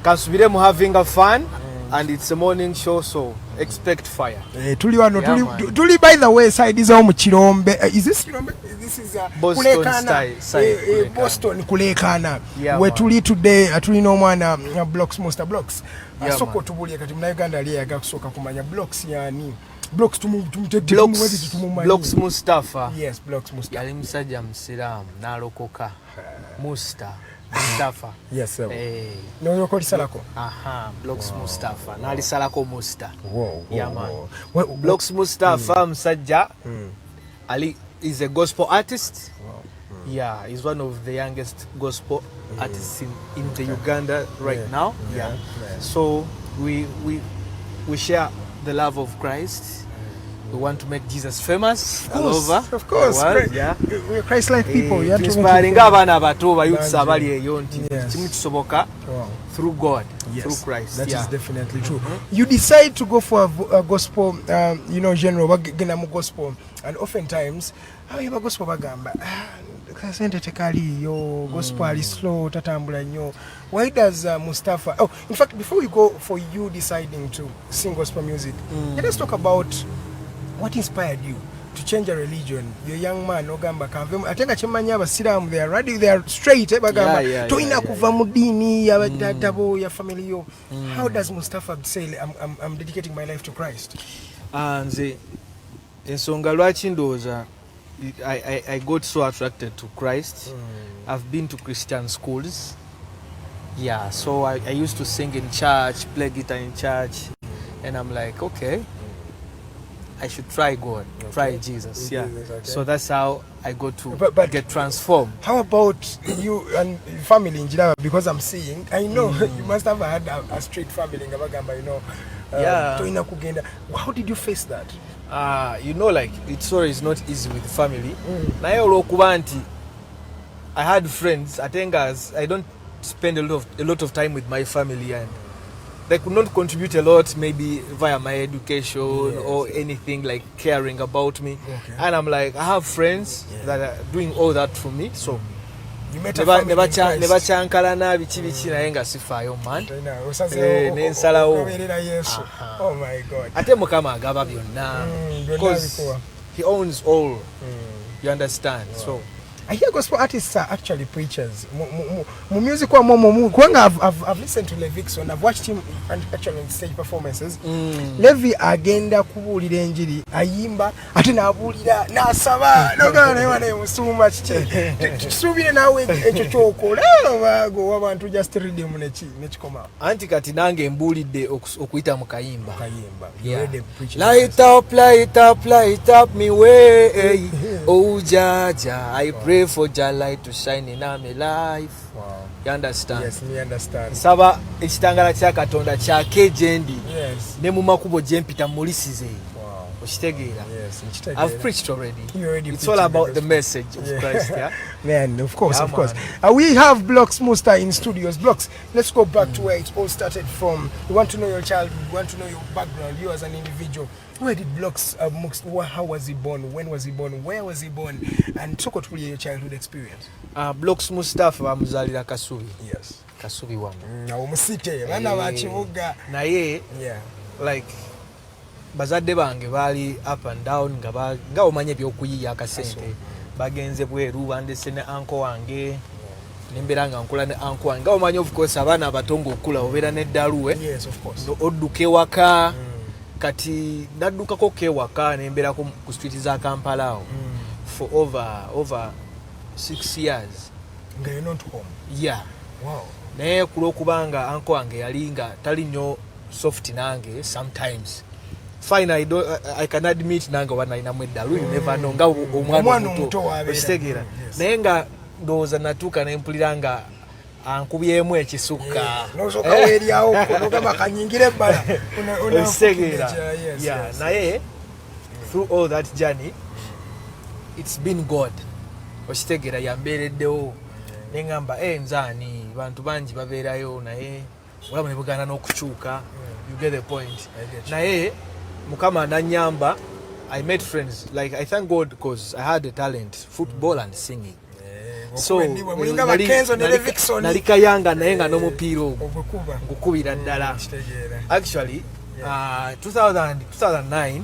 Kasubire mu having a fun, and it's a morning show, so expect fire. Tuli by the way side is mu Chirombe. Is this Chirombe? This is Boston style. Boston Kulekana. Yeah, where tuli today tuli no mwana Blox Musta Blox. Soko tubuli kati mna Uganda ali yagakusoka kumanya Blox yani. Blox Blox Mustafa. Yes, Blox Mustafa. Yali musajja musiramu nalokoka. Mustafa. Yes, sir. No, you're called Salako. Blox Mustafa. Nali Salako Musta. Wow. Yeah, man. Blox Mustafa Msajja. Ali is a gospel artist. Wow. Yeah, he's one of the youngest gospel artists in the Uganda right now. Yeah. Nice. So we share the love of Christ. We want to make Jesus famous all over. Of course. The world, yeah. We're Christ-like people. You inspiring abana bato bayutsa abali eyo nti kimu kisoboka through God, through Christ. That is definitely true. You decide to go for a gospel, genre, bagena mu gospel, and oftentimes, how you gospel bagamba? Kasente tekali yo gospel is slow tatambula nyo. Why does Mustafa? Oh, in fact, before we go for you deciding to sing gospel music, let us talk about what inspired you to change a religion. You're a young man, Ogamba Kanvem. I think I chimanya abasiramu, they are ready, they are straight. Bagamba. Toina kuva mudini, yabadabo, ya family yo. How does Mustafa say, I'm dedicating my life to Christ? Nze ensonga lwaki ndowooza I got so attracted to Christ. I've been to Christian schools. Yeah, so I used to sing in church, play guitar in church, and I'm like, okay, I should try God, try Jesus. Yeah. So that's how I got to get transformed. How about you and family in Jilaba? Because I'm seeing, I know you must have had a straight family in Gabagamba, Kugenda. How did you face that? Like it's always not easy with family. I had friends. I think I don't spend a lot of time with my family, and they could not contribute a lot, maybe via my education or anything like caring about me. And I'm like, I have friends that are doing all that for me. So you met a family in Christ. Never chankalana bichi naye nga sifayo man. Oh my God. Ate Mukama agaba byonna because he owns all. You understand? So I hear gospel artists are actually preachers. Music I've listened to Levickson. I've watched him actually on stage performances. Levi agenda kubulira enjiri ayimba ate nabulira nasaba nogana ne musuma chiche tusubire nawe ekyo kyokola bago abantu just read him nechikoma anti kati nange mbulidde okuyita mu kayimba light up me way oh jaja I pray for your light to shine in my life. Wow. You understand? Yes, me understand. Saba ekitangala kya Katonda kya kejendi. Yes. Ne mu makubo jempita mulisize. Wow. Oshitegeera. Yes, I've preached already. You already it's preached all about the the message of Christ, yeah. Man, of course, Yeah, of course. man. We have Blox Musta in studios. Blox, let's go back to where it all started from. We want to know your childhood. We want to know your background. You as an individual. Where did Blox Musta? How was he born? When was he born? Where was he born? And talk about your childhood experience. Blox Mustafa bamuzalira Kasubi. Yes. Kasubi wamu. Na omusite bana ba kibuga. Naye like bazadde bange bali up and down nga omanye byokuyiya akasente bagenze bweru bandese ne anko wange nembera nga nkula ne anko wange nga omanye of course abaana abatongo okula obeera neddaluwe odduke waka kati naddukako kewaka nembera ku street za Kampala awo for over 6 years nga you're not home. Yeah. Wow. Naye kulokubanga anko wange yalinga tali nnyo soft nange sometimes. Fine, I can admit nanga wana inamweddalu you never know nga omwana omuto okitegeera naye nga ndowooza natuuka nempuliranga ankubyemu ekisuka nosoka weeryawo nogamba kanyingire ebbala okitegeera naye through all that journey it's been God okitegeera yambeereddewo neŋŋamba nzaani bantu bangi babeerayo naye olamu ne buganda n'okukyuka you get the point naye Mukama nanyamba I made friends like I thank God because I had a talent football and singing so nalika yanga naye nga n'omupiira ogwo ngukubira ddala actually 2009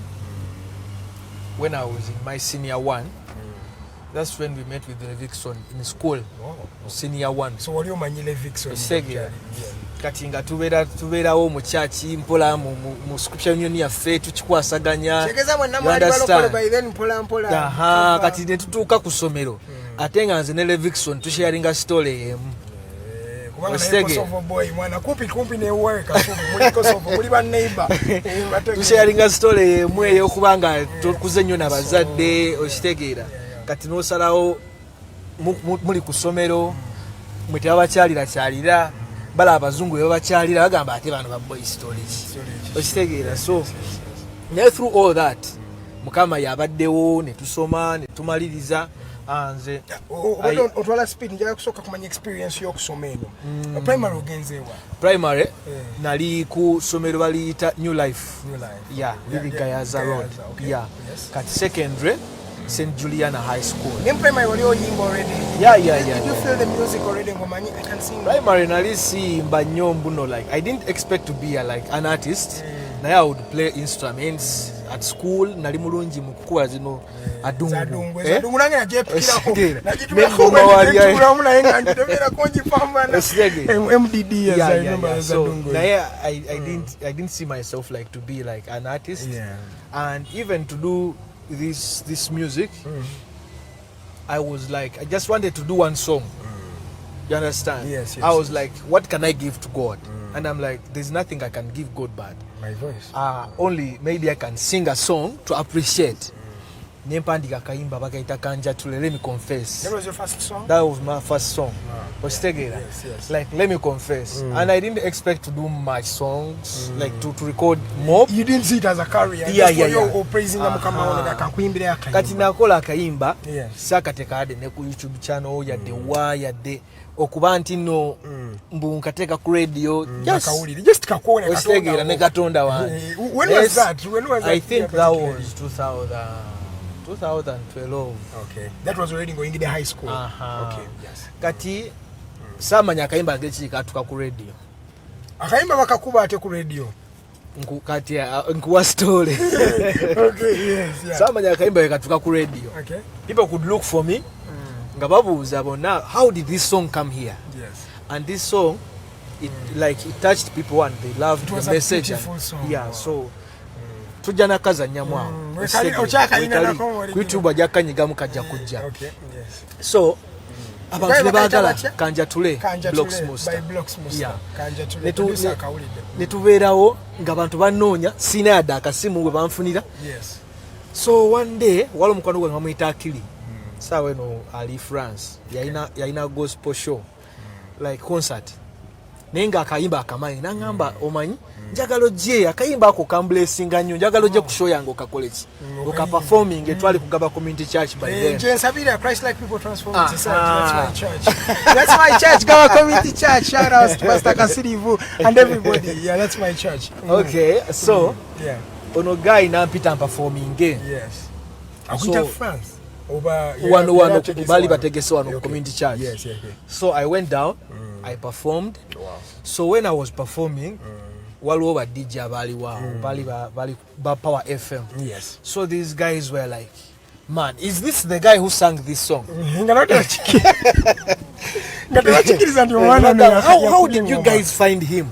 when I was in my senior one that's when we met with Levikson in school senior one so wali omanyi Levikson kati nga tubeerawo mu church mpola mu scripture union yaffe tukikwasaganya kati ne tutuuka ku ssomero ate nga nze ne Levikson tusharinga story emu tusharinga story emu ey'okubanga tukuze nnyo n'abazadde okitegeera kati n'osalawo muli ku ssomero mwe tebabakyalira bala abazungu babakyalira bagamba ate bano ba boy stories okitegeera so naye through all that Mukama yabaddewo ne tusoma ne tumaliriza nze otwala speed njaga kusooka kumanya experience y'okusoma eno primary ogenzeewa primary nali ku ssomero baliyita New Life Living Gayaza Road kati secondary St. Juliana High School. In primary, were you singing already? Yeah. Did you feel the music already? I can sing. Primary, nali si mbanyombuno like I didn't expect to be like an artist. Naye I would play instruments at school. Nali mulungi mu kukuba zino adungu. Adungu nange najepikirako. Ngoma wali ayi. Naye nga ndebera konji pambana. MDD as I remember as adungu. Naye I didn't see myself like to be like an artist. And even to do this music I was like I just wanted to do one song you understand yes. I was like what can I give to God and I'm like there's nothing I can give God but my voice only maybe I can sing a song to appreciate nempandika kayimba bakaita kanja tule let me confess that was your first song that was my first song yes. like let me confess and I didn't expect to do much songs like to record more you didn't see it as a career yeah. praising Mukama wona kakuyimbira akayimba kati nakola akayimba sakatekade ne ku YouTube channel yadde yadde okuba nti no mbu nkateeka ku radio just kakuone katonda ne katonda wange when was that I think that was 2012 okay that was already going in the high school okay yes kati samanya akayimba ngeki katuka ku radio akayimba bakakuba ate ku radio kati nkuwa story okay yes samanya akayimba katuka ku radio okay people could look for me nga babuuza bonna how did this song come here and this song it touched people and they loved the message so tujja nakazannyamu awo YouTube ajakanyigamu kajja kujja so abantu ne baagala kanjatule Blox Musta ne tubeerawo ng'abantu bannoonya siina yadde akasimu we banfunira so one day waliwo omukwano gwe nga muyita Akili saawa eno ali France yalina gospel show like concert naye nga akayimba akamanyi naŋŋamba omanyi njagala ojje akayimba ako kamblesinga nnyo njagala ojje ku show yange okakole ki okaperforming etwali kugaba community church by then Nsabira Christ like people transform society. That's my church. That's my church, Gawa Community Church. Shout out to Pastor Kasirivu and everybody. Yeah, that's my church. Okay, so yeah, ono guy nampita performing yes. Akuita France. Wano bali bategese wano community church. Yes, yes. So I went down, I performed. Wow. So when I was performing, waliwo ba DJ abali wao, bali ba Power FM. Yes. So these guys were like, man, is this the guy who sang this song? How did you guys find him?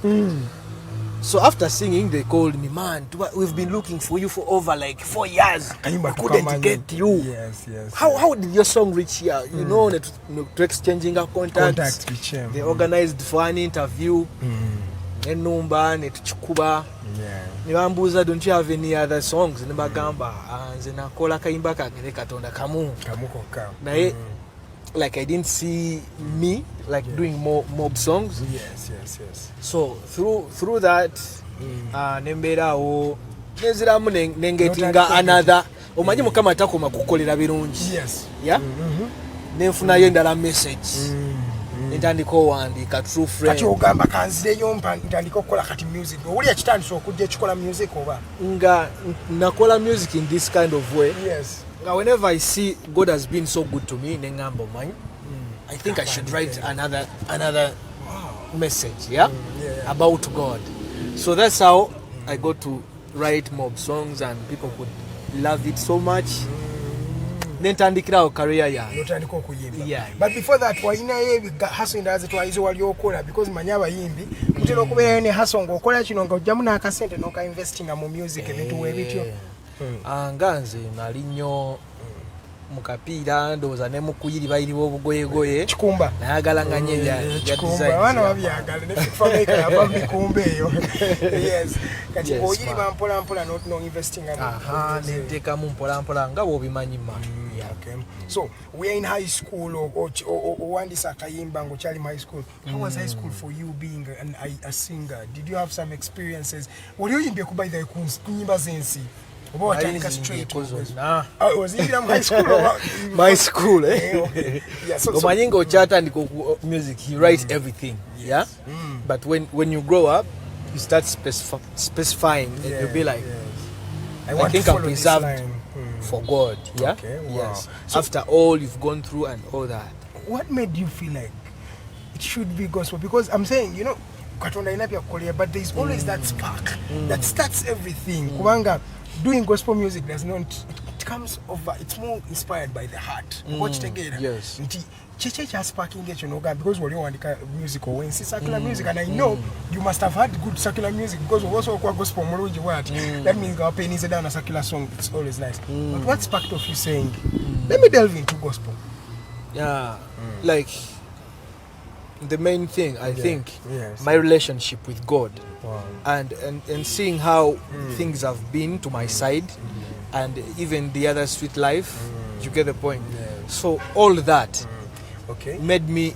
So after singing, they called me, man, we've been looking for you for over like 4 years. We couldn't get you. Yes. How did your song reach here? You know, to exchanging our contacts. They organized for an interview. Enumba netuchikuba. Nibambuza, don't you have any other songs? Nibagamba nze nakola kayimba kagere katonda kamu. Naye like I didn't see me like doing more mob songs. Yes. So through that nemberawo neziramu nengetinga another omanyi mukama atakoma kukolera birungi. Yes. Yeah. Nenfunayo endala message. Ntandiko wandika true friend. Kati ogamba kanzireyo mpa ntandiko kola kati music. Oli akitandise okujja chikola music oba. Nga nakola music in this kind of way. Yes. Now whenever I see God has been so good to me, nengambo mine, I think I should write another message, about God. So that's how I got to write mob songs and people could love it so much. Then tandikira career ya. Notandiko kuyimba. But before that, waina ye hustle ndaze twayizo wali okola because manyaba yimbi. Mutero kubeera ne hustle ngokola kino ngojjamu n'akasente noka investing mu music ebintu webityo. Anganze nali nnyo mukapiira ndoza ne mukuyiri bayiriwo obugoyegoye kikumba nayagala nganye ya design abana babyagala ne fameka yaba bikumba eyo. Yes kati oyiri bampola mpola no investing ne teka mu mpola mpola nga bobimanyi ma. Okay. So we are in high school or wandisa kayimba ngo chali high school. How was high school for you being a singer? Did you have some experiences? What you yimbe kubaida kunyimba zensi? About straight was it high school? My school, eh? Okay. Yeah, so Manyingo chata and music, he writes everything. Yeah? But when you grow up, you start specifying and you'll be like, I think I'm preserved for God. Yeah? Okay, wow. Yes. So after all you've gone through and all that. What made you feel like it should be gospel? Because I'm saying, you know, Katonda inapia korea, but there's always that spark that starts everything. Kubanga doing gospel music does not, it comes over, it's more inspired by the heart. Watch together. Yes. Cheche sparking get you know because we want music or when secular music, and I know you must have had good secular music because we also work gospel mology what that means our pennies down a secular song, it's always nice. But what sparked of you saying let me delve into gospel? Like the main thing I think my relationship with God. Wow. And seeing how things have been to my side and even the other sweet life, you get the point. So all that made me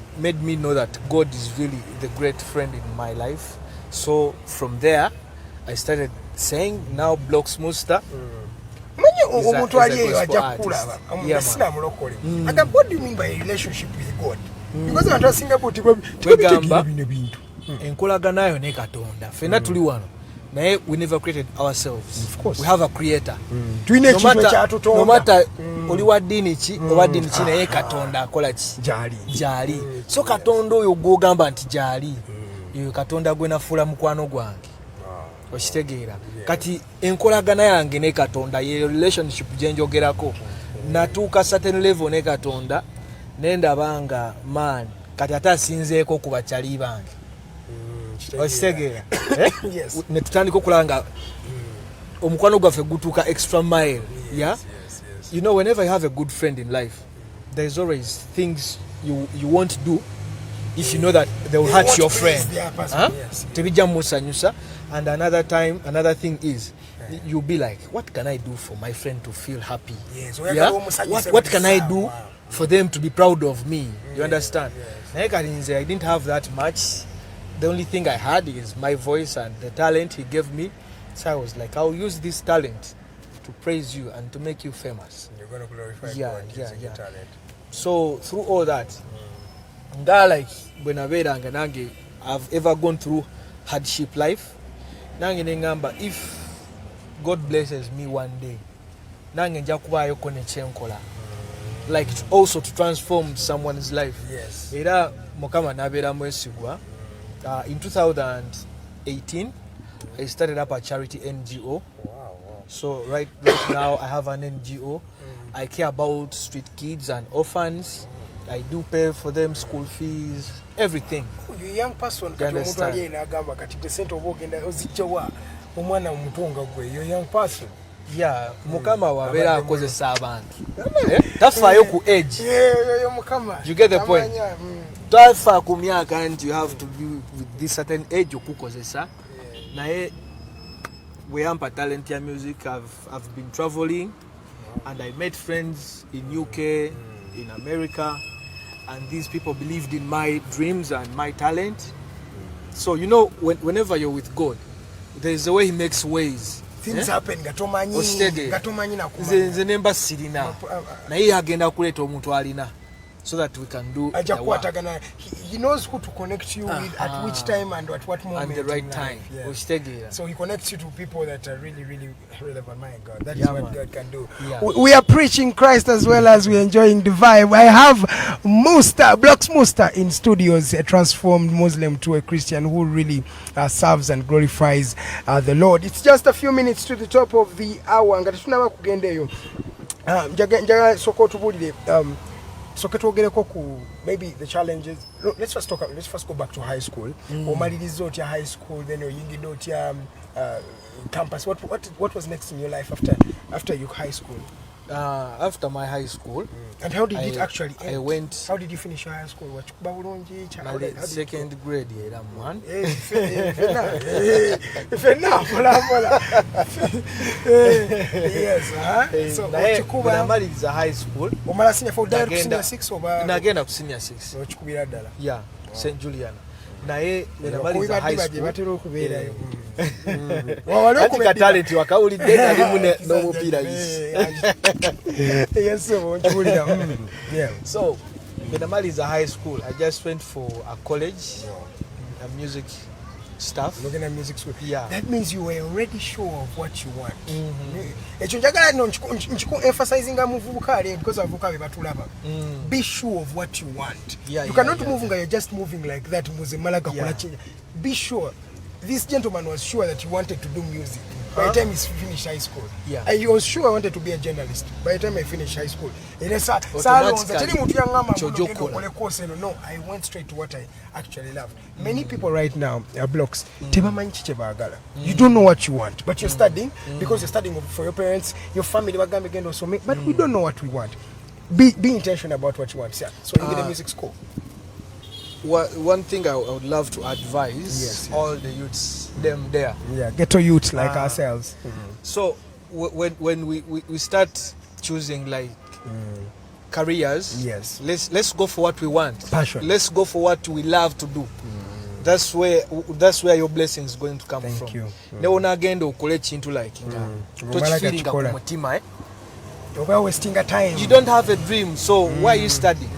know that God is really the great friend in my life. So from there I started saying now Blox Musta. What do you mean by a relationship with God? Because I'm just thinking about enkolagana yo ne Katonda fena tuli wano naye we never created ourselves. Of course. We have a creator. No matter oli wa dini ki oba dini ki naye Katonda akola ki jali. So Katonda oyo gogamba nti jali yo Katonda gwe nafuula mukwano gwange. Okitegeera kati enkolagana yange ne Katonda ye relationship gyenjogerako natuuka certain level ne Katonda nendabanga man kati atasinzeeko ku bakyali bange. Okitegeera netutandika okulanga omukwano gwaffe gutuuka extra mile. You know, whenever you have a good friend in life, there's always things you won't do if you know that they will hurt your friend. Tebijja musanyusa. And another thing is you'll be like, what can I do for my friend to feel happy? What can I do for them to be proud of me? You understand? I didn't have that much, the only thing I had is my voice and the talent he gave me. So I was like, I'll use this talent to praise you and to make you famous. You're going to glorify God using your talent. So through all that, like when I've ever gone through hardship life, if God blesses me one day, like also to transform someone's life. Yes. In 2018, I started up a charity NGO. Wow. So right now I have an NGO. I care about street kids and orphans. I do pay for them school fees, everything. You're a young person. You understand? You're a young person. Yeah, mukama wabera akozesa abantu. Tafayo ku age. Yeah, mukama. You get the point? Tafa ku myaka and you have to be with this certain age okukozesa. Naye we ampa talent ya music. I've been traveling and I met friends in UK, in America, and these people believed in my dreams and my talent. So you know, whenever you're with God, there's a way He makes ways. Things happen. Gatomanyi nze nemba sirina naye agenda kuleta omuntu alina so that we can do the work. He knows who to connect you with at which time and at what moment. And the right time. Yes. So he connects you to people that are really, really relevant. My God, that is what God can do. Yeah. We are preaching Christ as well as we're enjoying the vibe. I have Blox Musta in studios, a transformed Muslim to a Christian who really serves and glorifies the Lord. It's just a few minutes to the top of the hour. So maybe the challenges. Look, let's first go back to high school. High school, then campus. What was next in your life after your high school? After my high school. And how did it actually end? I went. How did you finish your high school? Second grade, man. Yes. So when I married the high school, nagenda ku senior 6. Yeah, St. Juliana. Naye when I married the high school, talent wakawulidde nalimu n'omupiira So when I married the high school, I just went for a college, a music stuff. Looking at music school. Yeah. That means you were already sure of what you want. Emphasizing because of be sure of what you want. You cannot move you're just moving like that. Be sure. This gentleman was sure that he wanted to do music by the time he finished high school. Yeah. And he was sure I wanted to be a journalist by the time I finished high school. No, I went straight to what I actually love. Many people right now are Blox. You don't know what you want, but you're studying because you're studying for your parents, your family, but we don't know what we want. Be intentional about what you want. So you get a music school. One thing I would love to advise all the youths, them there. Yeah, ghetto youths like ourselves. So when we start choosing like careers, let's go for what we want. Passion. Let's go for what we love to do. That's where your blessing is going to come from. Thank you. Neonagenda okole kintu like tochifiringa ku mutima You're wasting a time. You don't have a dream, so why are you studying?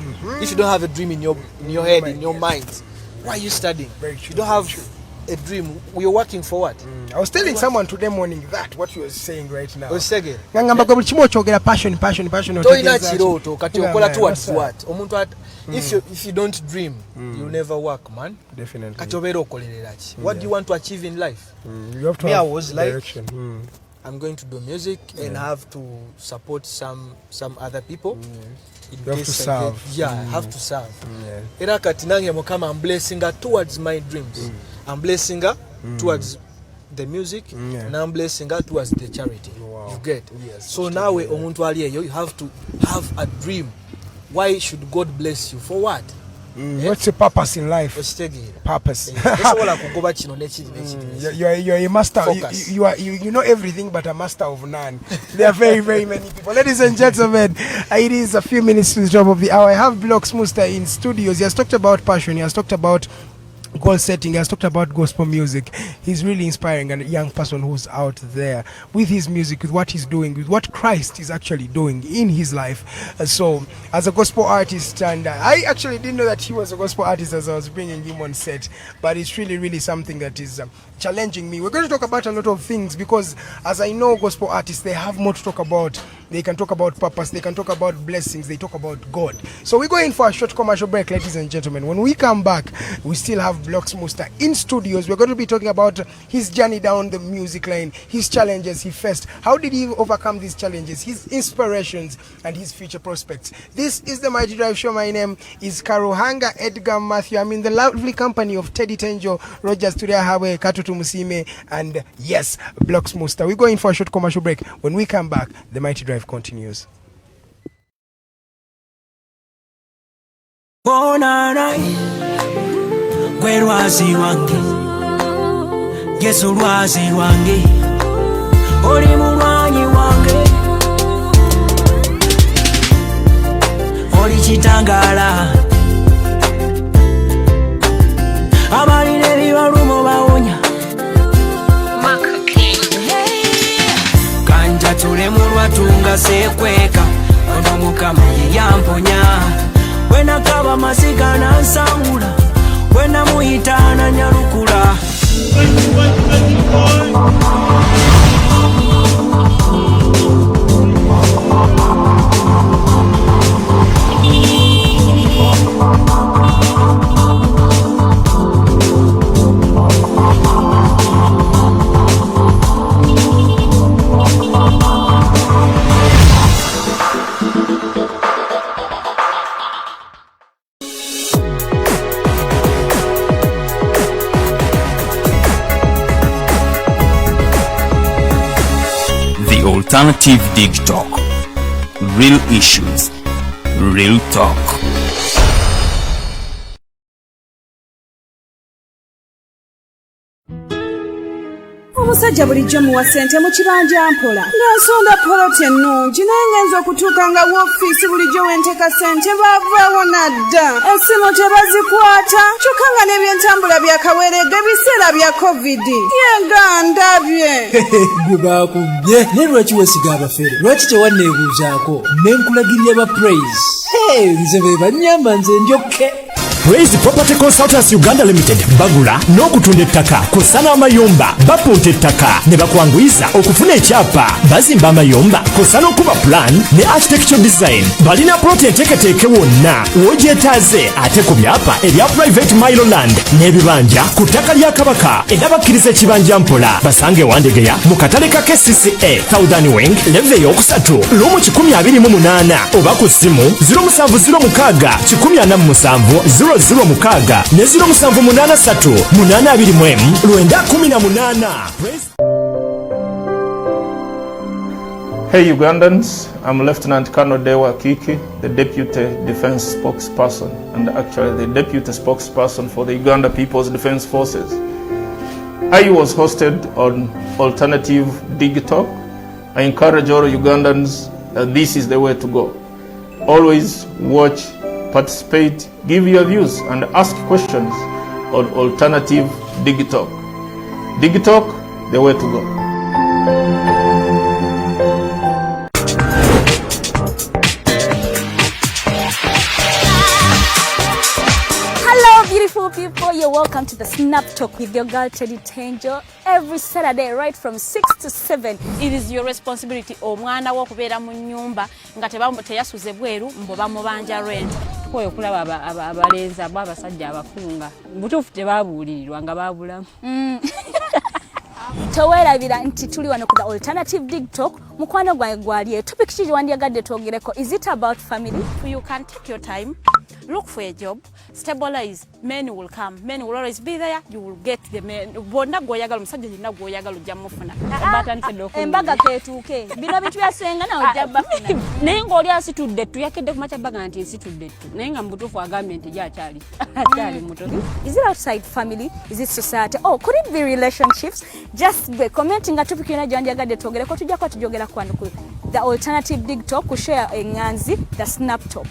If you don't have a dream in your head, in your mind, why are you studying? You don't have a dream. We're working for what? I was telling someone today morning that what you were saying right now. Passion. If you don't dream, you'll never work, man. Definitely. What do you want to achieve in life? You have to have I was direction. Like, I'm going to do music and have to support some other people. You have to serve. I have to serve. I'm blessing her towards my dreams. I'm blessing her towards the music, and I'm blessing her towards the charity. You get? Yes. So now you have to have a dream. Why should God bless you? For what? What's your purpose in life? Purpose. You're a master. You know everything but a master of none. There are very, very many people. Ladies and gentlemen, it is a few minutes to the top of the hour. I have Blox Musta in studios. He has talked about passion. He has talked about goal setting. He has talked about gospel music. He's really inspiring a young person who's out there with his music, with what he's doing, with what Christ is actually doing in his life. So as a gospel artist, and I actually didn't know that he was a gospel artist as I was bringing him on set, but it's really something that is challenging me. We're going to talk about a lot of things because as I know gospel artists, they have more to talk about. They can talk about purpose, they can talk about blessings, they talk about God. So we're going for a short commercial break, ladies and gentlemen. When we come back, we still have Blox Musta in studios. We're going to be talking about his journey down the music line, his challenges he faced, how did he overcome these challenges, his inspirations, and his future prospects. This is the Mighty Drive Show. My name is Karuhanga Edgar Mathew. I'm in the lovely company of Teddy Tenjo, Rogers Turia Hawe, Katutu Musime, and yes, Blox Musta. We're going for a short commercial break. When we come back, the Mighty Drive continues. Gwe lwazi lwange Yesu lwazi lwange oli mulwanyi wange oli kitangala abalina ebibalumo bawonya kanjatule mu lwatunga sekweka ono mukama ye yamponya wenakaba masiga nansangula wena muhitana nyalukula Alternative Dig Talk. Real issues, real talk. Omusajja bulijjo muwa ssente mu kibanja mpola ng'asonda poloti ennungi naye ngenza okutuuka nga woofiisi bulijjo wenteeka ssente baavaawo nadda essimu tebazikwata kyokka nga n'ebyentambula byakaweeredde biseera bya kovidi yegandabye gwe baakubye naye lwaki weesiga abafere lwaki tewanneebuuzaako ne nkulagirira ba praise nze be bannyamba nze njokke Praise Property Consultants Uganda Limited bagula n'okutunda ettaka kw'ossa n'amayumba bapunta ettaka ne bakwanguyiza okufuna ekyapa bazimba amayumba kw'ossa n'okuba plan ne architectural design balina ploti enteeketeeke wonna w'ogyetaaze ate ku byapa ebya private Miloland n'ebibanja ku ttaka lya Kabaka era bakkiriza ekibanja mpola basange Wandegeya mu katale ka KCCA Southern Wing leve ey'okusatu lumu 128 oba ku ssimu 0706 147 006 ne 0783 821 918. Hey Ugandans, I'm Lieutenant Colonel Dewa Kiki, the Deputy Defense Spokesperson and actually the Deputy Spokesperson for the Uganda People's Defense Forces. I was hosted on Alternative Dig Talk. I encourage all Ugandans that this is the way to go. Always watch, participate, give your views and ask questions on Alternative Dig Talk. Dig Talk, the way to go. Beautiful people, you're welcome to the Snap Talk with your girl Teddy Tenjo every Saturday right from 6 to 7. It is your responsibility omwana wo kubeera mu nyumba nga teyasuze bweru mbo bamubanja rent. Koyo kulaba abalenza abasajja abafunga. Butuufu tebabuulirirwa nga babulamu. Towerabira nti tuli wano ku the Alternative Dig Talk. Mukwano gwange gwali topic kiri wandiyagadde twogereko. Is it about family? You can take your time. Look for a job, stabilize, men will come, men will always be there, you will get the men. Bonna goyagala musajja yina goyagala ojja mufuna. Embaga ketuuke. Bino bitu byasenga na ojja bafuna. Naye ng'oli asitudde tuyakedde ku macabaga nti nsitudde tu. Naye nga mutuufu agambye nti gy'akyali. Akyali muto. Is it outside family? Is it society? Oh, could it be relationships? Just be commenting nga topic yona gyandiyagadde twogereko tujjako tujogera ku wano ku the Alternative Dig Talk ku share enganzi the Snap Talk.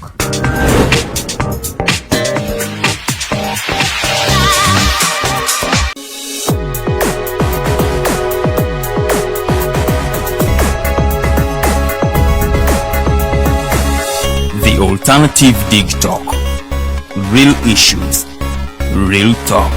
Alternative Dig Talk. Real issues, real talk.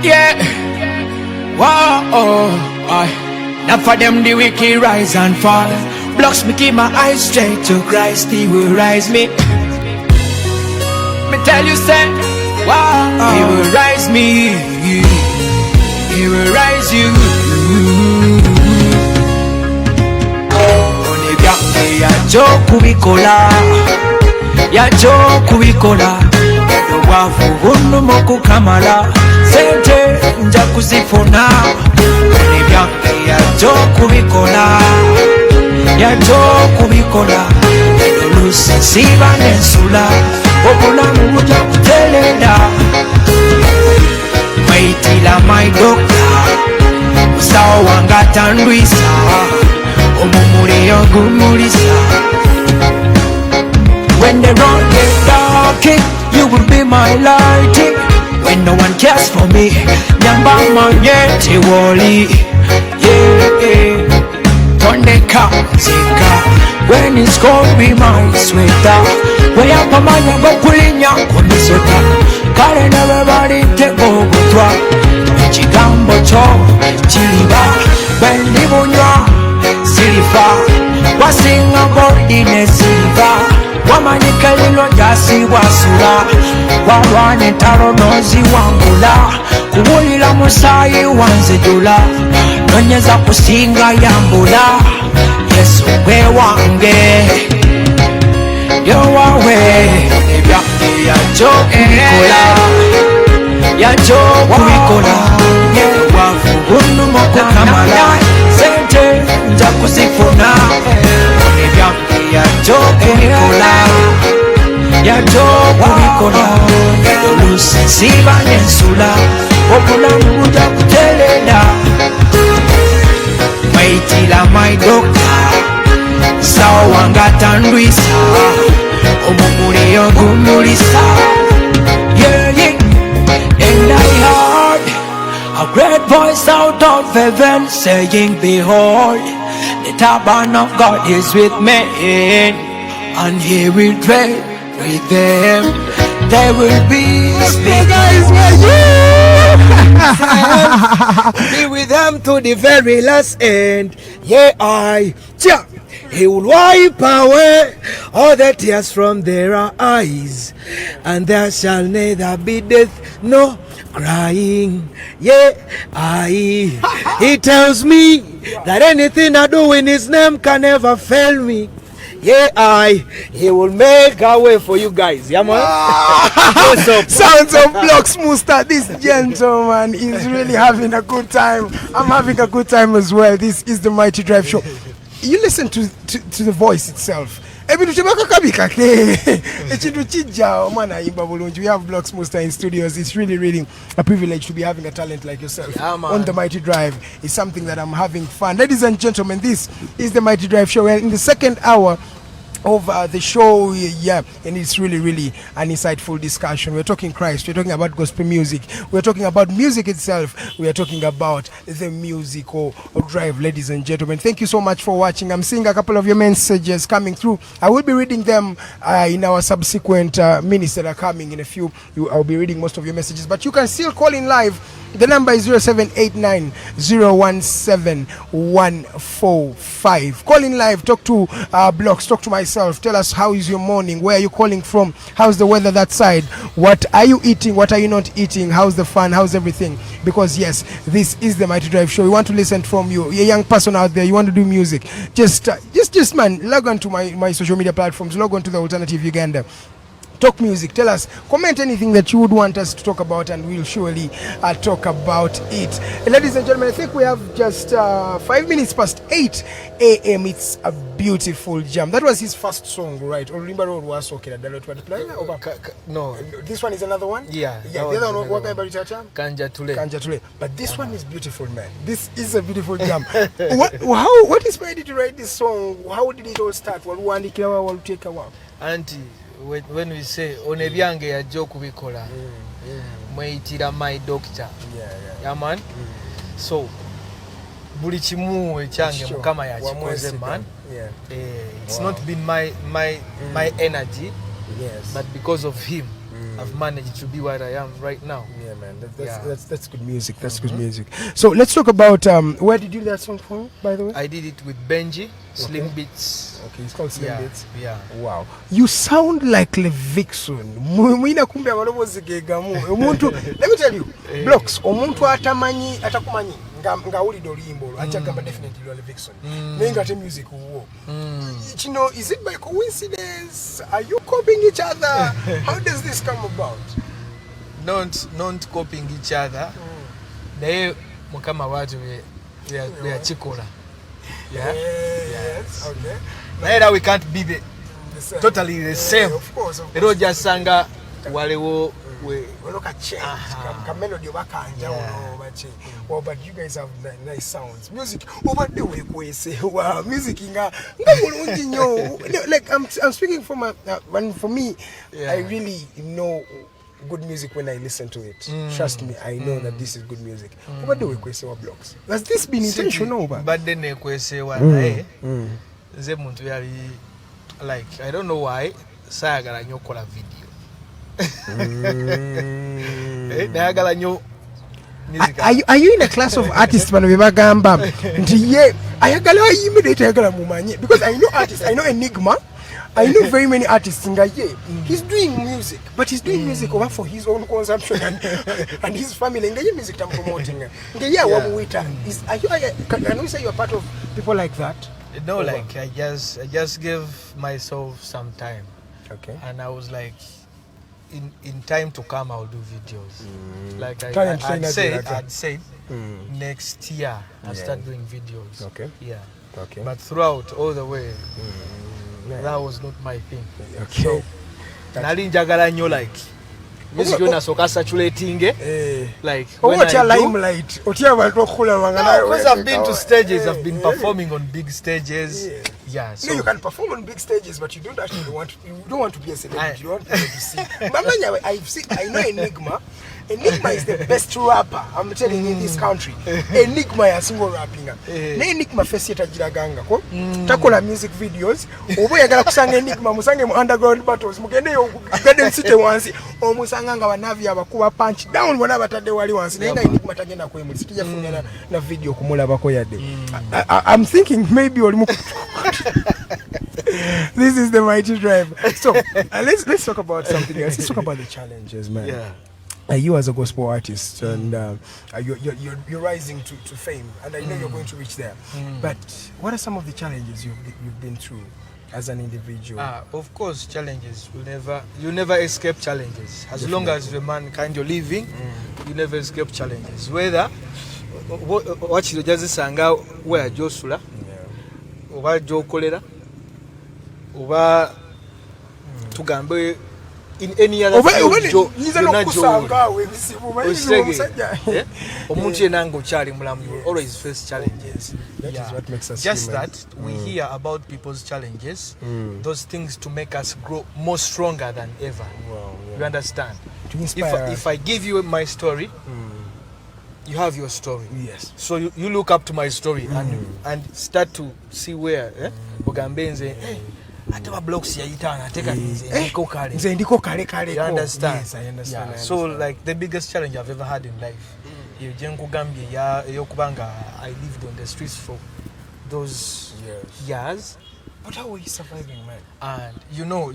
Yeah, wow, now for them the wicked rise and fall. Blocks me keep my eyes straight to Christ, He will rise me. Me tell you, say, wow, He will rise me, He will rise you. Onebyange yajo kubikola, yajo kubikola. Wafu bunu moku kamala sente nja kuzifuna ebyange yajo kubikola olusi siba nensula obulamu buja kutelera waitila my doctor musawo wange atandwisa omumuli yogumulisa. When the road gets dark, you will be my light. When no one cares for me, nyamba manyete woli. Yeah, tondeka zika. When it's cold, be my sweater. When I'm pamanya bokulinya komisota. Kale everybody take over. Chigambo cho chiliba. When libunya silver. Wasinga bordine silver. Wamanyika lino jasi wasula walwane taro nozi wangula kuwulila musayi wanzidula nonyeza kusinga yambula Yesu we wange yowawe ebyange yajo kubikola wafu bunu mokukamala sente nja kuzifuna ebyange yajo kubikola olusi siba nensula obulamu buja kutelera waitila my doctor sawo wange atandwisa omumuli yogumulisa. And I heard a great voice out of heaven saying, behold, the tabernacle of God is with me, and He will dwell with them. They will be be with them to the very last end. He will wipe away all the tears from their eyes, and there shall neither be death nor crying. He tells me that anything I do in His name can never fail me. He will make a way for you guys. Yeah, man. Sounds of Blox Musta. This gentleman is really having a good time. I'm having a good time as well. This is the Mighty Drive Show. You listen to the voice itself. We have Blox Musta in studios. It's really a privilege to be having a talent like yourself on the Mighty Drive. It's something that I'm having fun. Ladies and gentlemen, this is the Mighty Drive Show. We're in the second hour of the show, and it's really an insightful discussion. We're talking Christ, we're talking about gospel music, we're talking about music itself, we are talking about the musical drive. Ladies and gentlemen, thank you so much for watching. I'm seeing a couple of your messages coming through. I will be reading them in our subsequent minutes that are coming in a few. I'll be reading most of your messages, but you can still call in live. The number is 0789 017 145. Call in live, talk to Blox, talk to myself. Tell us, how is your morning? Where are you calling from? How's the weather that side? What are you eating? What are you not eating? How's the fun? How's everything? Because yes, this is the Mighty Drive Show. We want to listen from you. You're a young person out there, you want to do music. Just man, log on to my social media platforms. Log on to the Alternative Uganda talk music. Tell us, comment anything that you would want us to talk about, and we'll surely talk about it. Ladies and gentlemen, I think we have just 5 minutes past 8 a.m. It's a beautiful jam. That was his first song, right? Or remember was okay. No, this one is another one. Yeah. The other one, what about Kanja Tule. But this one is beautiful, man. This is a beautiful jam. What inspired you to write this song? How did it all start? Auntie, when we say onebyange ya joke kubikola, mweyitira my doctor. Yeah man. So buli kimu ekyange mukama yakikoze man. It's not been my energy, but because of him I've managed to be what I am right now. Yeah, man. That's good music. That's good music. So let's talk about where did you do that song from, by the way? I did it with Benji, Slim Beats. Okay, it's called Slim Beats. Yeah. Wow. You sound like Levixon. Mwina kumbe amalobo zigegamu. Omuntu, let me tell you, Blox, omuntu atamanyi, atakumanyi. Nga uli dolimbo achagamba definitely Lole Vixen nenga te music wo is it by coincidence? Are you copying each other? How does this come about? Not copying each other. Naye mukama watu we are chikola. Yes. Okay. Naye we can't be totally the same. Of course. Ero jasanga walewo we look at change melody bakanja bachi. Well, but you guys have nice sounds. Music over the way kwese. Wow, music inga mulungi nyo. Like I'm speaking from for me, I really know good music when I listen to it. Trust me, I know that this is good music. Over the way kwese wa Blox. Has this been intentional? But then kwese wa nae ze muntu yali like I don't know why sayagala nyo kola video. Are you in a class of artists bano bebagamba nti ye ayagala immediate ayagala mumanye? Because I know artists, I know Enigma, I know very many artists nga ye he's doing music, but he's doing music over for his own consumption and his family nga ye music tam promoting nga ye wamuita. Can we say you are part of people like that? No, like I just gave myself some time. Okay. And I was like, in time to come I'll do videos. Like I'd say next year I'll start doing videos. Okay. Yeah. Okay. But throughout all the way, that was not my thing. Okay. So nali njagala nnyo like music yona soka saturating like when I do limelight because I've been to stages, I've been performing on big stages. Yeah, so no, you can perform on big stages, but you don't actually want to be a celebrity. You want people to see. I know Enigma. Enigma is the best rapper, I'm telling you, in this country. Enigma is single rapping. Enigma face yetagiraganga ko takola music videos obo yagala kusanga Enigma musange mu underground battles mugende yo garden city wansi omusanga nga banavi abakuba punch down bona batadde wali wansi nenga Enigma tagenda kwemulisa tujafuna na video kumulabako yadde. I'm thinking maybe olimu this is the mighty drive. So let's talk about something else. Let's talk about the challenges, man. Yeah. You as a gospel artist, and you're rising to fame, and I know you're going to reach there. But what are some of the challenges you've been through as an individual? Of course, challenges you never escape challenges. As long as the mankind you're living, you never escape challenges. Whether what you just sanga where Josula, oba Jokolera, oba tugambe in any other field, you always face challenges. That is what makes us just human. that we hear about people's challenges, those things to make us grow more stronger than ever. Wow, yeah. You understand? To inspire if I give you my story, you have your story. Yes. So you look up to my story and start to see where Bogambenze ataba Blox yayitana ateka ndiko kale. Nze ndiko kale. You understand? Yes, I understand. Yeah. So like the biggest challenge I've ever had in life, yokubanga I lived on the streets for those years. But how were you surviving, man? And you know,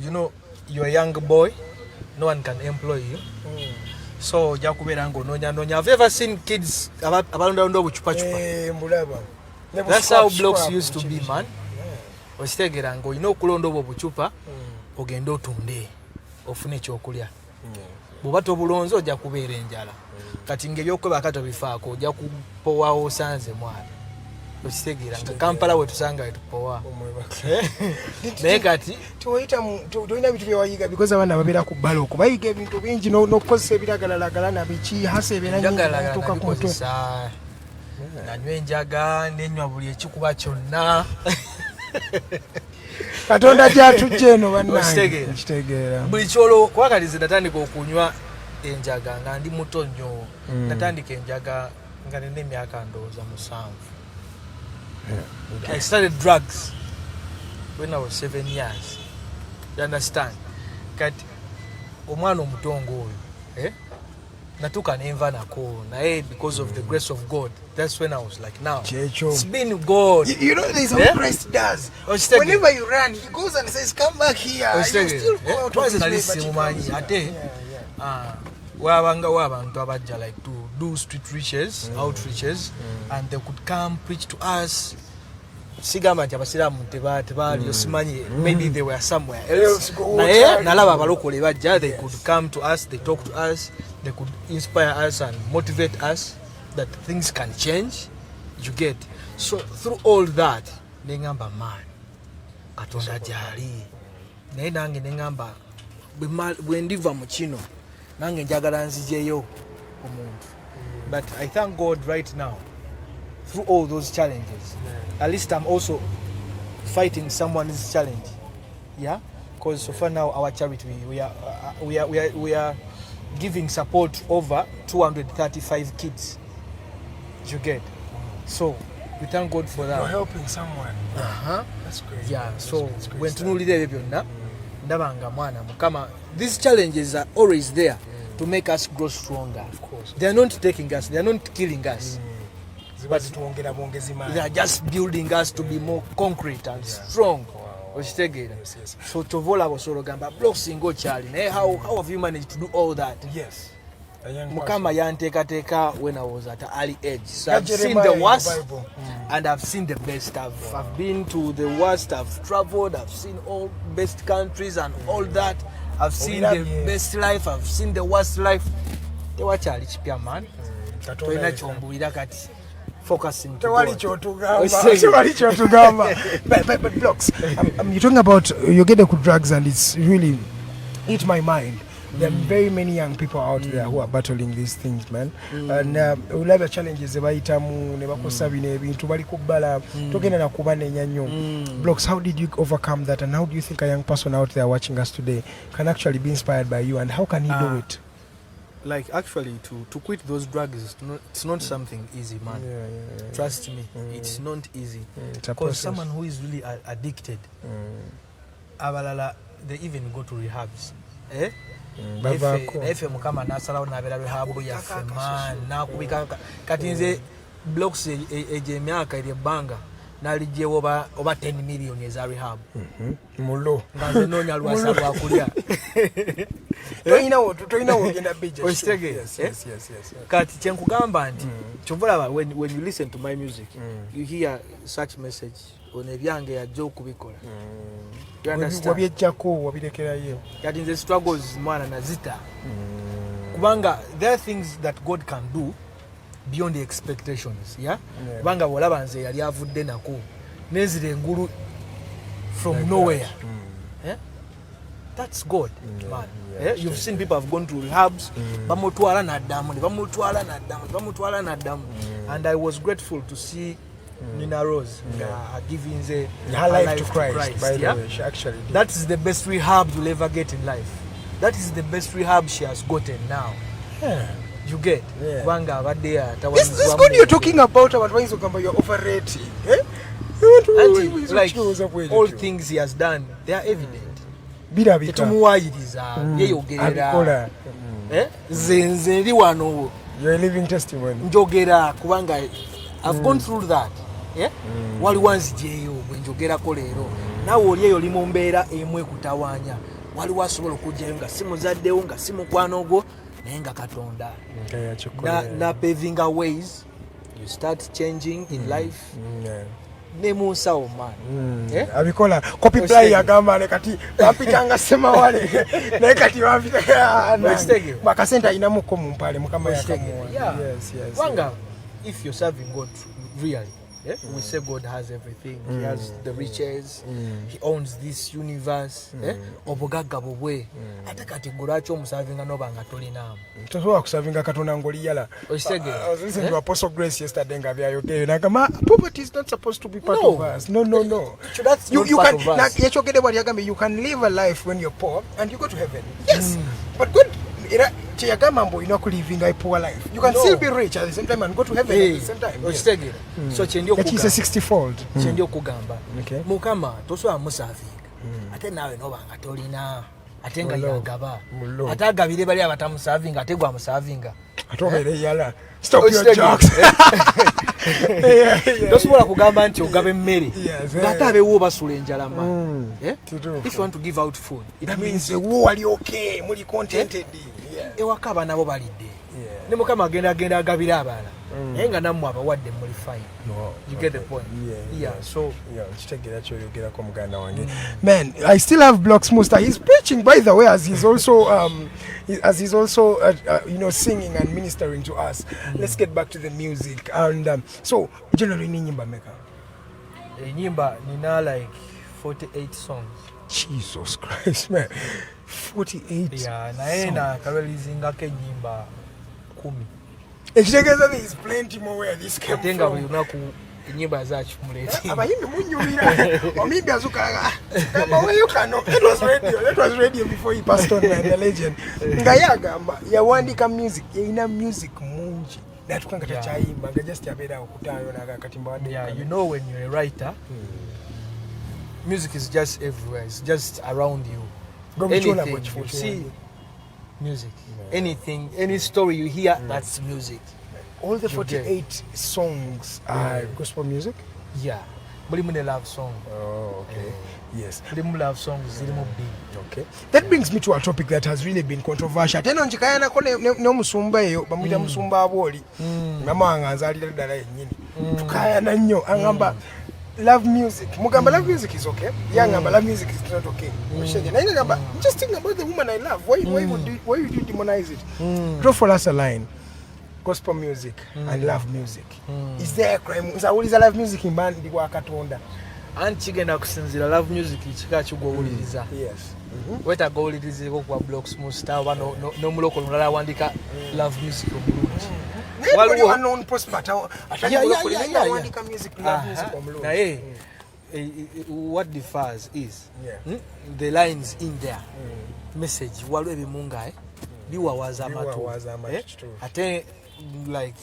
you're a young boy, no one can employ you. So I've ever seen kids abalonda buchupa chupa. That's how Blox used to be, man. Ostegera ngo ino kulonda obuchupa ogenda otunde. ofune ekyokulya bw'oba tobulonze ojja kubeera enjala kati ng'ebyokuba akato bifaako ojja kupowawo osanze mwana okitegeera nga Kampala we tusanga wetupowa naye kati tolina bintu byewayiga because abaana babeera ku bbala okwo bayiga ebintu bingi n'okukozesa ebiragalalagala nabiki hasa ebiragalalagala nanywa enjaga nenywa buli ekikuba kyonna Katonda gyatujja eno bannange buli kyolo kwakalize natandika okunywa enjaga nga ndi muto nnyo natandika enjaga nga nina emyaka ndowooza 7. I started drugs when I was 7 years. You understand? Kati omwana omutongo oyo natuka nenva nako naye because of the grace of God. That's when I was like, now it's been God. You know there's what Christ does. Whenever you run, he goes and says, come back here. You still go out of his way, but wabantu abajja like to do street reaches, outreaches, and they could come preach to us. Sigama nti abasiraamu tebali osimanyi maybe they were somewhere else. Naye nalaba abalokole bajja, they could come to us, they talk to us, they could inspire us and motivate us that things can change. You get? So through all that, nengamba man, Katonda jali. Naye nange nengamba bwe ndiva mu kino nange njagala nzijeyo omuntu. But I thank God right now through all those challenges. At least I'm also fighting someone's challenge. Yeah? Because so far now our charity we are giving support over 235 kids. You get? So we thank God for that. You're helping someone. That's great. Yeah, so when tunulire byonna ndabanga mwana mukama, these challenges are always there to make us grow stronger. Of course. They are not taking us, they are not killing us. But they are just building us to be more concrete and strong. So Tovola was sort of gamba Blox ngo chali. How have you managed to do all that? Yes. Mukama yanteka when I was at an early age. So I've seen the worst and I've seen the best. I've been to the worst, I've traveled, I've seen all best countries and all that. I've seen the best life, I've seen the worst life. They were chali chipia man. Toina chombuira kati. Focusing to God. But Blox, you're talking about you get the good drugs and it's really hit my mind. There are very many young people out there who are battling these things, man. And we have challenges ebayitamu ne bakosa bino ebintu bali kubala togenda na kuba nenyanyo. Blox, how did you overcome that, and how do you think a young person out there watching us today can actually be inspired by you, and how can he do it? Like actually to quit those drugs, it's not something easy, man. Trust me, it's not easy. Because someone who is really addicted, abalala, they even go to rehabs. Efe mukama nasalawo nabera rehabu yaffe man nakubika kati nze Blox eje myaka eri ebbanga nalijewo oba 10 million eza rehab mulo nganze nonya lwasa lwa kulya toina ogenda bija. Yes. Kati kyenkugamba nti kyovulaba when you listen to my music you hear such message on ebyange yajja okubikola. You understand? Wabirekerayo. Kati nze struggles mwana nazita kubanga there are things that God can do beyond the expectations. Kubanga bolaba nze yali avudde nako nezire engulu from nowhere. That's God, man. You've seen people have gone to rehabs, bamutwala na damu. And I was grateful to see Nina Rose giving her life to Christ. By the way, she actually did. That is the best rehab you'll ever get in life. That is the best rehab she has gotten now. You get? This good you're talking about you're overrated. Like all things he has done, they are evident. Abikola. Nze ndi wano. You're a living testimony. Njogera kubanga I've gone through that. Wali wanzijeyo bwe njogerako leero. Nawe oli eyo limu mbeera emu ekutawanya. Wali wasobola okujjayo nga si muzaddewo nga si mukwano gwo naye nga Katonda. Na paving ways, you start changing in life. ne munsawo man abikola copy play yagamba ne kati bapitanga sema wale ne kati bapita bakasenta inamuko mumpale mukama yakamu. Yes. Wanga if you're serving God really, we say God has everything. He has the riches. He owns this universe. Obugaga bubwe. Ate kati gulacho omusavinga nobanga tolinamu. Tosobola kusavinga katonda ngoliyala. Oisege. I was listening to Apostle Grace yesterday ngabyayoke. Nakama poverty is not supposed to be part of us. No. That's you part of us. Yachokede bali yagambe you can live a life when you're poor and you go to heaven. Yes. But good Chiyagamambo inokulivinga a poor life. You can still be rich at the same time and go to heaven at the same time. Oisege. So chendio kugamba. That is a 60-fold. Chendio kugamba. Okay. Mukama toso amusavinga. Ate nawe nobanga tolina. Atenga yagaba. Atagabire bali abatamusavinga ategwa amusavinga. Atobere yala. Stop your jokes. Tosobola kugamba nti ogabe mmere. Ngata abewo basula enjala man. If you want to give out food, it means wo ali okay, muli contented. Ewaka abana bo balidde. Ne mukama agenda agabira abana. Enga namwe abawadde muli fine. You get the point. So chitegera kyo yogera ko muganda wange. Man, I still have Blox Musta. He's preaching by the way as he's also singing and ministering to us. Let's get back to the music. And so generally ni nyimba meka. Nyimba nina like 48 songs. Jesus Christ, man. 48. Yeah, naena karelizinga ke nyimba 10. Ekitegeeza there is plenty more where this came from. Atenga bunaku nyimba za chimuleti. Abayimbi munyumira. Omimbi azukala. Kama wewe kano. That was radio before he passed on, man, the legend. Ngayagamba yawandika music, ina music mungi. Natukanga tachayimba nga just yabera okutayo na katimba wade. Yeah, you know when you're a writer, music is just everywhere. It's just around you. Anything you see, music. Anything, any story you hear, that's music. All the 48 songs are gospel music? Yeah. But love song. Oh, okay. Yes. Love songs, okay. That brings me to a topic that has really been controversial. Teno njikayana ko no musumba eyo bamwita musumba aboli. Mama anganzalira ddala yennyini. Tukayana nnyo angamba love music. Mugamba love music is okay. Yangamba love music is not okay. Just think about the woman I love. Why would you demonize it? Draw for us a line. Gospel music and love music. Is there a crime? Uzawuliza love music imbandi kwa katonda. Anchigenda kusinzira love music chika chugowuliriza. Yes. Weta gowulirize ko kwa Blox Musta no muloko ngala wandika love music omulungi. Waliwo unknown prospect wandika music love music omulungi. What differs is the lines in there. Message waliwo ebimunga biwawaza amatu. Ate like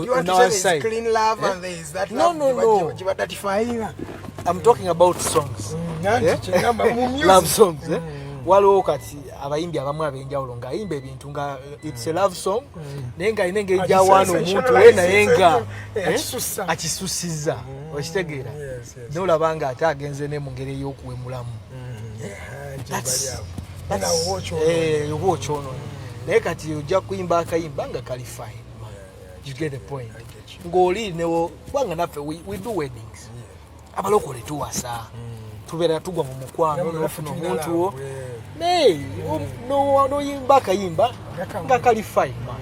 you want to say there's clean love and there is that love. No. I'm talking about songs. Love songs. Waliwo kati abayimbi abamu abenjawulo nga ayimba ebintu nga it's a love song nenga inenge ejawano omuntu wena yenga akisusiza okitegeera nolabanga ate agenze ne mu ngeri y'okuwemulamu wochono naye kati ojja kuyimba akayimba nga kali fine. You get the point. Ngoli newo banga naffe we do weddings. Abalokole tuwasa. Tubera tugwa mu mukwano n'ofuna omuntu no yimba akayimba nga kali fine man.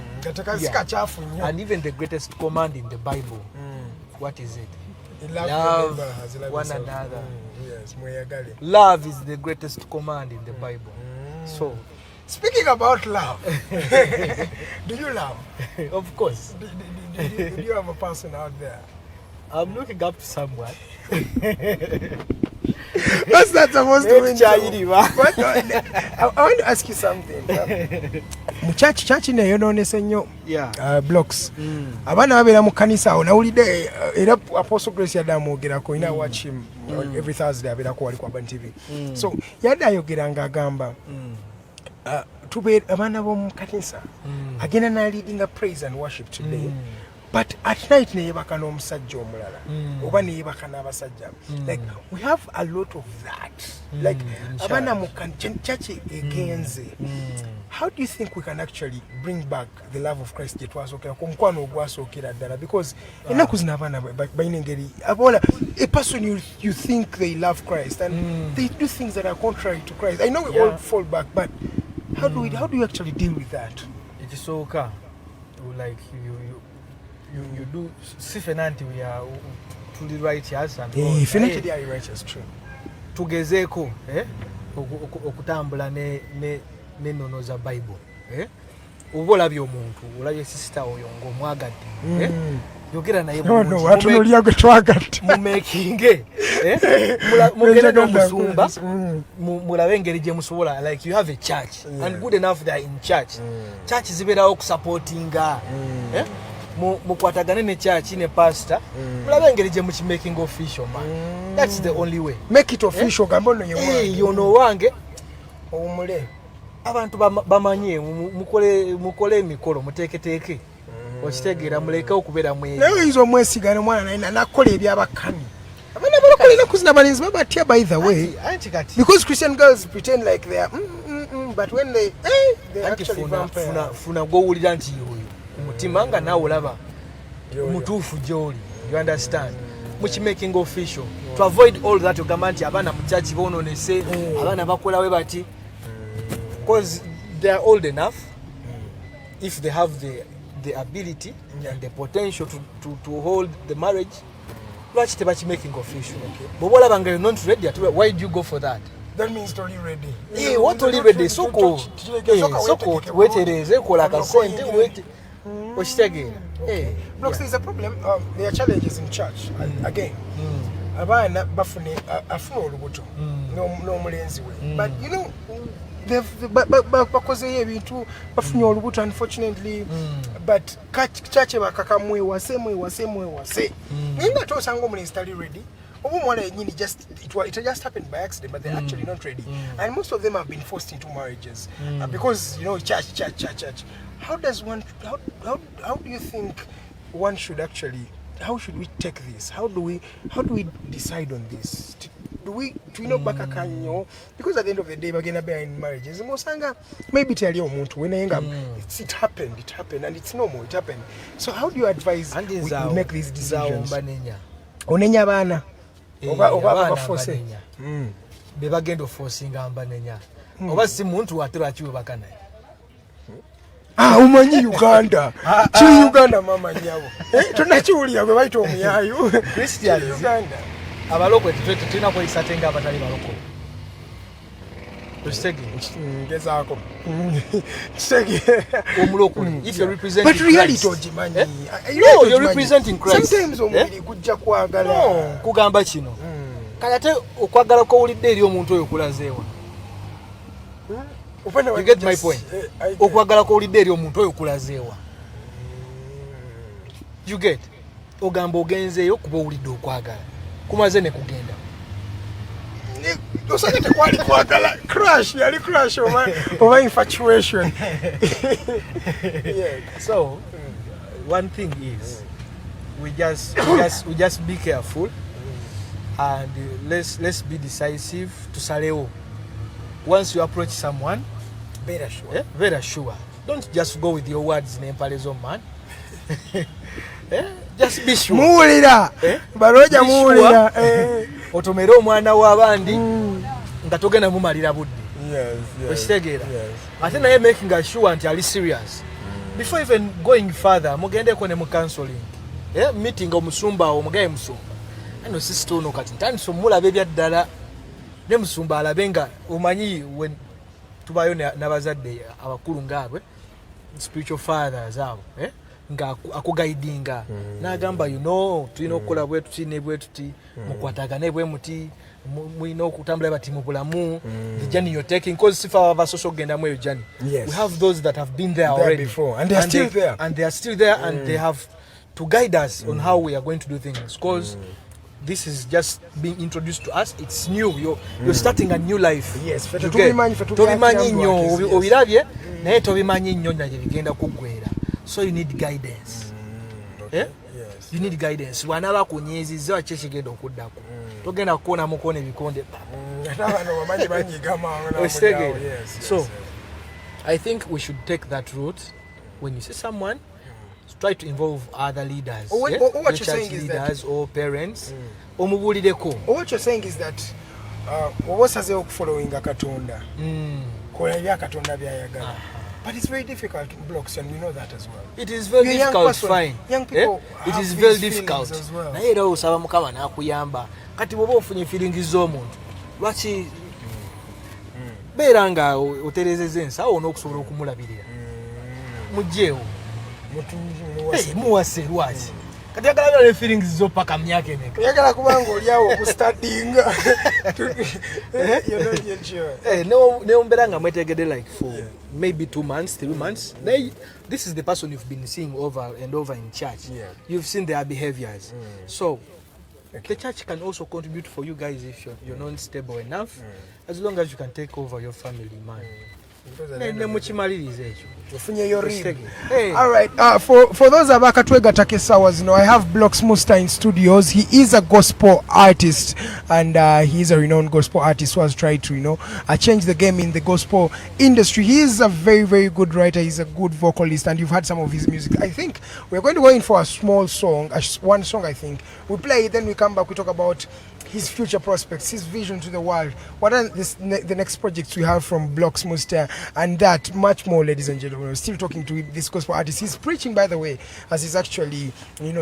And even the greatest command in the Bible, what is it? Love one another. Love is the greatest command in the Bible. So speaking about love, do you love? Of course. Do you have a person out there? I'm looking up to someone. That's not supposed to win. I want to ask you something. Church neyo nonese nnyo Blox. Abana babera mu kanisa onawulidde era Apostle Grace yadamwogerako ina watch him every Thursday abera ko wali kwa Ban TV. So yadayogeranga agamba tube abana bo mu kanisa agenda na leading a praise and worship today but at night neyebaka n'omusajja omulala oba neyebaka n'abasajja like we have a lot of that like abana mu church egenze. How do you think we can actually bring back the love of Christ jetwasookera ku mukwano ogwasookera ddala, because ennaku zino abaana balina engeri abola a person you think they love Christ and they do things that are contrary to Christ. I know we all fall back, but how do you actually deal with that? It is so okay. Like you do sifenanti we are truly righteous and finally they are righteous, true. Tugezeeko okutambula n'ennono za Bible oba olabye omuntu olabye sister oyo ng'omwagadde yogera naye watunulya gwe twagadde mumekinge mugere n'omusumba mulabe engeri gye musobola, like you have a church and good enough they are in church zibeerawo okusupportinga mukwatagane ne church ne pastor mulabe engeri gye mukimaking official man. That's the only way. Make it official gambo no yono wange omule abantu bamanye mukole emikolo muteeketeeke okitegeera muleke okubeera mwezi naye izo mwesigane mwana naye nakola ebyabakami abana balokole nakuzina balinzi babatya by the way because Christian girls pretend like they are but when they actually funa gowulira nti oyo mutima nga nawe olaba mutuufu gyoli, you understand, mukimaking official to avoid all that ogamba nti abaana mu church bononese abaana bakola we bati, because they are old enough if they have the ability and the potential to hold the marriage. Lwaki tebakimaking official? Bobola banga you're not ready, why do you go for that? That means totally ready. What totally ready? Soko wetereze kola kasente wete okitegera. Look, there's a problem. There are challenges in church again. Abana bafune afuna olubuto no mulenzi we, but you know bakoze ebintu bafunye olubuto unfortunately, but church bakakamwe wase ninga tosanga omulenzi tali ready. It just happened by accident, but they're actually not ready. And most of them have been forced into marriages because, you know, church. How do you think one should actually, how should we take this? How do we decide on this? Do we know baka kanyo? Because at the end of the day, bagena bear in marriages. Maybe tell you when it happened, and it's normal, it happened. So how do you advise we make these decisions? Onenya bana. Oba force. Bebagendo forcing ambanenya. Oba si muntu atera chiwe bakana. Umanyi Uganda. Chi Uganda mama nyabo. Tunachiwulira gwe bayita omuyayu. Christian Uganda. Abaloko tetuna ko isatenga abatali baloko. Ngezako. Chegi. Omuloko. If you represent But reality ojimanyi. No, you're representing Christ. Sometimes omubiri kujja kwagala. No, kugamba kino. Kayate okwagala ko ulidde eri omuntu oyo kulazeewa. You get my point. Okwagala ko ulidde eri omuntu oyo kulazeewa. You get. Ogamba ogenzeeyo kuba ulidde okwagala. Kumaze ne kugenda. Osagete kwali kwagala crash over infatuation. Yeah. So one thing is we just be careful and let's be decisive to saleo. Once you approach someone, very sure. Don't just go with your words in empalezo man. Just be sure. Muulira. Baroja muulira. Otomera omwana w'abandi nga togenda mumalira budde. Yes. Ate naye making sure nti ali serious. Before even going further, mugendeko ne mu counseling. Meeting omusumba omugaye musumba. Ano sister ono kati ntandise omulabe ebyaddala ne musumba alabe nga omanyi when tubayo n'abazadde abakulu ngaabwe spiritual fathers abo nga akugaidinga n'agamba tulina okukola bwe tuti ne bwe tuti mukwatagane bwe muti mulina okutambula bati mu bulamu the journey you're taking, because sifa abasosho genda mu journey. We have those that have been there already before, and they are still there and they have to guide us on how we are going to do things, because this is just being introduced to us. It's new. You're starting a new life. Yes. Tobimanyi nnyo obirabye naye tobimanyi nnyo naye bigenda kuggwera. So you need guidance. Okay. You need guidance. Wanaba kunyezizza wa chechi gendo okuddako. Togenda kuona mukone ebikonde. So I think we should take that route. When you see someone, try to involve other leaders. What you're saying is leaders or parents. What you're saying is that owosazeewo okufollowinga Katonda. Kola ebya Katonda byayagala. But it's very difficult in Blox, and we know that as well. It is very difficult, fine. Young people it have is very these difficult as well. Naye era osaba Mukama n'akuyamba. Kati bw'oba ofunye feelings z'omuntu, lwaki beera nga oterezezza ensawo n'okusobola okumulabirira. Mujjeewo. Muwase lwaki? Kati yagala ne feelings zo paka myaka emeka. Yagala kubanga oli awo okustattinga. You're not yet sure. Ne mbeera nga mwetegedde like for maybe 2 months, 3 months. This is the person you've been seeing over and over in church. You've seen their behaviors. So the church can also contribute for you guys if you're not stable enough, as long as you can take over your family, man. All right. For those abakatwega takesawas, I have Blox Musta in studios. He is a gospel artist, and he is a renowned gospel artist who has tried to, change the game in the gospel industry. He is a very, very good writer. He's a good vocalist, and you've heard some of his music. I think we're going to go in for a small song, one song. I think we play it, then we come back. We talk about his future prospects, his vision to the world. What are the next projects we have from Blox Musta, and that much more, ladies and gentlemen. We're still talking to this gospel artist. He's preaching, by the way, as he's actually,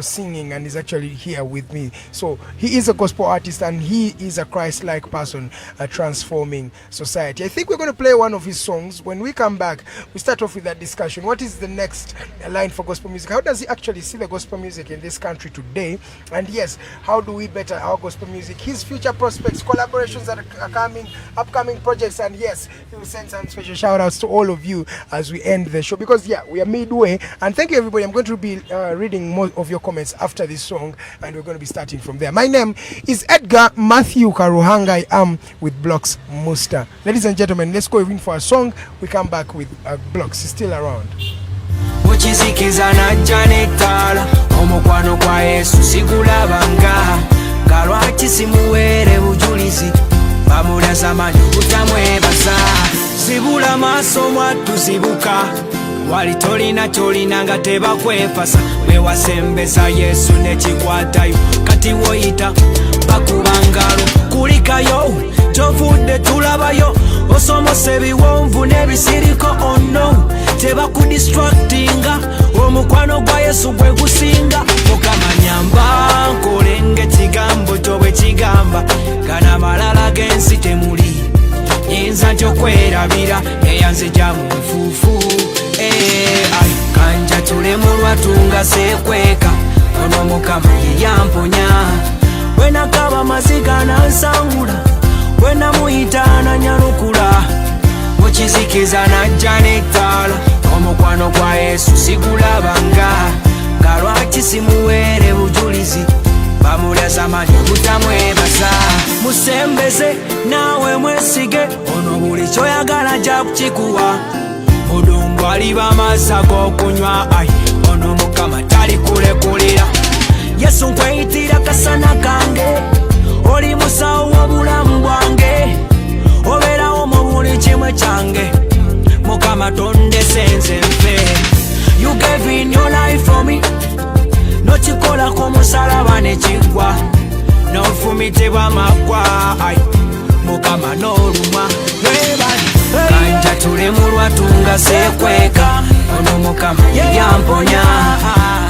singing, and he's actually here with me. So he is a gospel artist, and he is a Christ-like person, transforming society. I think we're going to play one of his songs. When we come back, we start off with that discussion. What is the next line for gospel music? How does he actually see the gospel music in this country today? And yes, how do we better our gospel music? His future prospects, collaborations that are coming, upcoming projects, and yes, he will send some special shout outs to all of you as we end the show, because we are midway. And thank you, everybody. I'm going to be reading more of your comments after this song, and we're going to be starting from there. My name is Edgar Mathew Karuhanga. I am with Blox Musta. Ladies and gentlemen, let's go in for a song. We come back with Blox. He's still around. Galwaki simuwere bujulizi bamulaza mani kutamwebasa sibula maaso mwatuzibuka wali tolina kyolina nga tebakwepasa wewasembeza Yesu nekikwatayo kati woyita bakubangalo kulikayo tovudde tulabayo osomose ebiwonvu n'ebisiriko ono tebakudistractinga omukwano gwa Yesu gwe gusinga okamanyamba nkolenge kigambo kyo bwe kigamba gana malala gensi temuli yinza kyokwerabira eyanzija mu nfuufu kanja tulemu lwatunga sekweka ono Mukama yeyamponya wenakaba maziga nansangula wenamuyita nanyalukula mukizikiza najja n'ettaala omukwano gwa Yesu sigulabanga galwaki simuweere bujulizi bamulaza mani butamwebasa musembeze naawe mwesige ono buli kyoyagala ja kukikuwa odongo aliba amazzi ag'okunywa ono Mukama talikulekulira Yesu nkweyitira kasana kange oli musawo w'obulamu bwange obeerawo mu buli kimwe kyange Mukama tondesenze nfe you gave in your life for me nokikolako musalaba ne kigwa n'ofumitibwa magwa Mukama n'oluma webali kanja tulemu lwatunga sekweka ono Mukama yeyamponya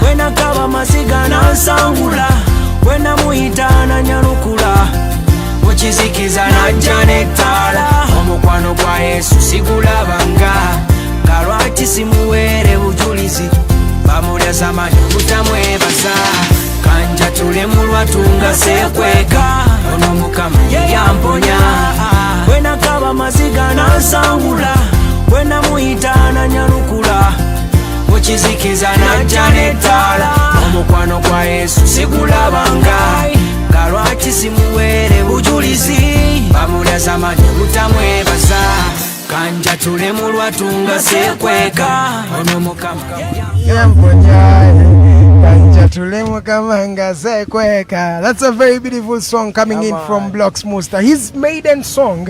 wenakaba maziga nansangula wenamuyita nanyalukula mukizikiza najja n'ettaala omukwano gwa Yesu sigulabanga galwaki simuweere bujulizi bamulaza mani butamwebasa kanja tulemu lwatunga sekweka ono Mukama yeyamponya wenakaba maziga nansangula wenamuyita nanyalukula mukizikiza najja n'ettaala omukwano gwa Yesu sigulabanga galwaki simuweere bujulizi bamulaza mani butamwebasa kanja tulemu lwatunga sekweka ono Mukama yamponya That's a very beautiful song coming in from Blox Musta. His maiden song,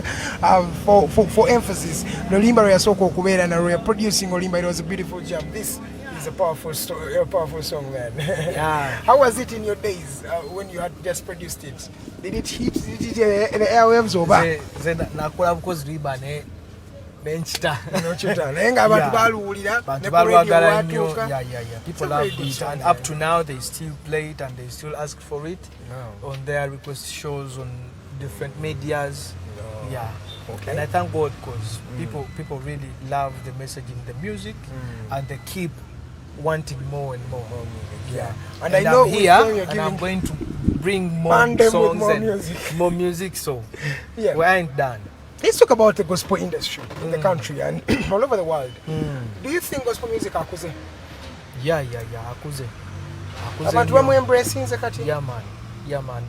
for emphasis, Nolimba Yasoko Kubera and we are producing Olimba. It was a beautiful jam. This is a powerful story, a powerful song, man. Yeah. How was it in your days when you had just produced it? Did it hit the airwaves or back? People love it, and up to now they still play it and they still ask for it on their request shows on different medias. Yeah. Okay. And I thank God because people really love the message in the music and they keep wanting more and more. Yeah. And I know I'm here and I'm going to bring more songs and more music, so we ain't done. Let's talk about the gospel industry in the country and all over the world. Do you think gospel music akuze? Yeah, akuze. Abantu bamu embracing kati? Yeah man.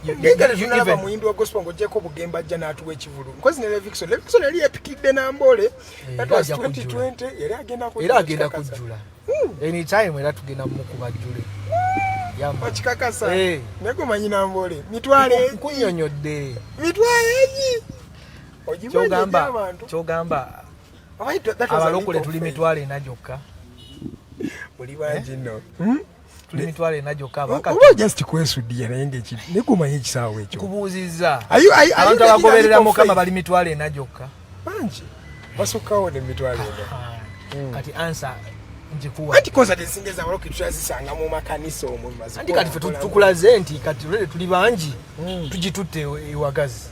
You even muimbi wa gospel ngojeko bugemba jja natuwe ekivulu. Nkozi ne Levikson yali epikidde na Mbole. That was 2020. Yali agenda kujjula. Anytime era tugenda mu kubajjule. Okikakasa. Nego manyi na Mbole. Mitwale kunyonyodde. Mitwale eji. Kyogamba abalokole tuli mitwale enajokka. Buli bangi nno. Tuli mitwale enajokka abakati. Just kwesuddiya naye ng'eki nikumanyi ekisaawe ekyo. Kubuuzizza. Abantu abagoberera Mukama bali mitwale enajokka. Bangi. Basukkawo ne mitwale eno. Kati answer njikuwa. Anti concert ezingeza abalokole tulazisanga mu makanisa omwo mazi. Anti kati tukulaze nti kati tuli bangi tugitutte ewagazi.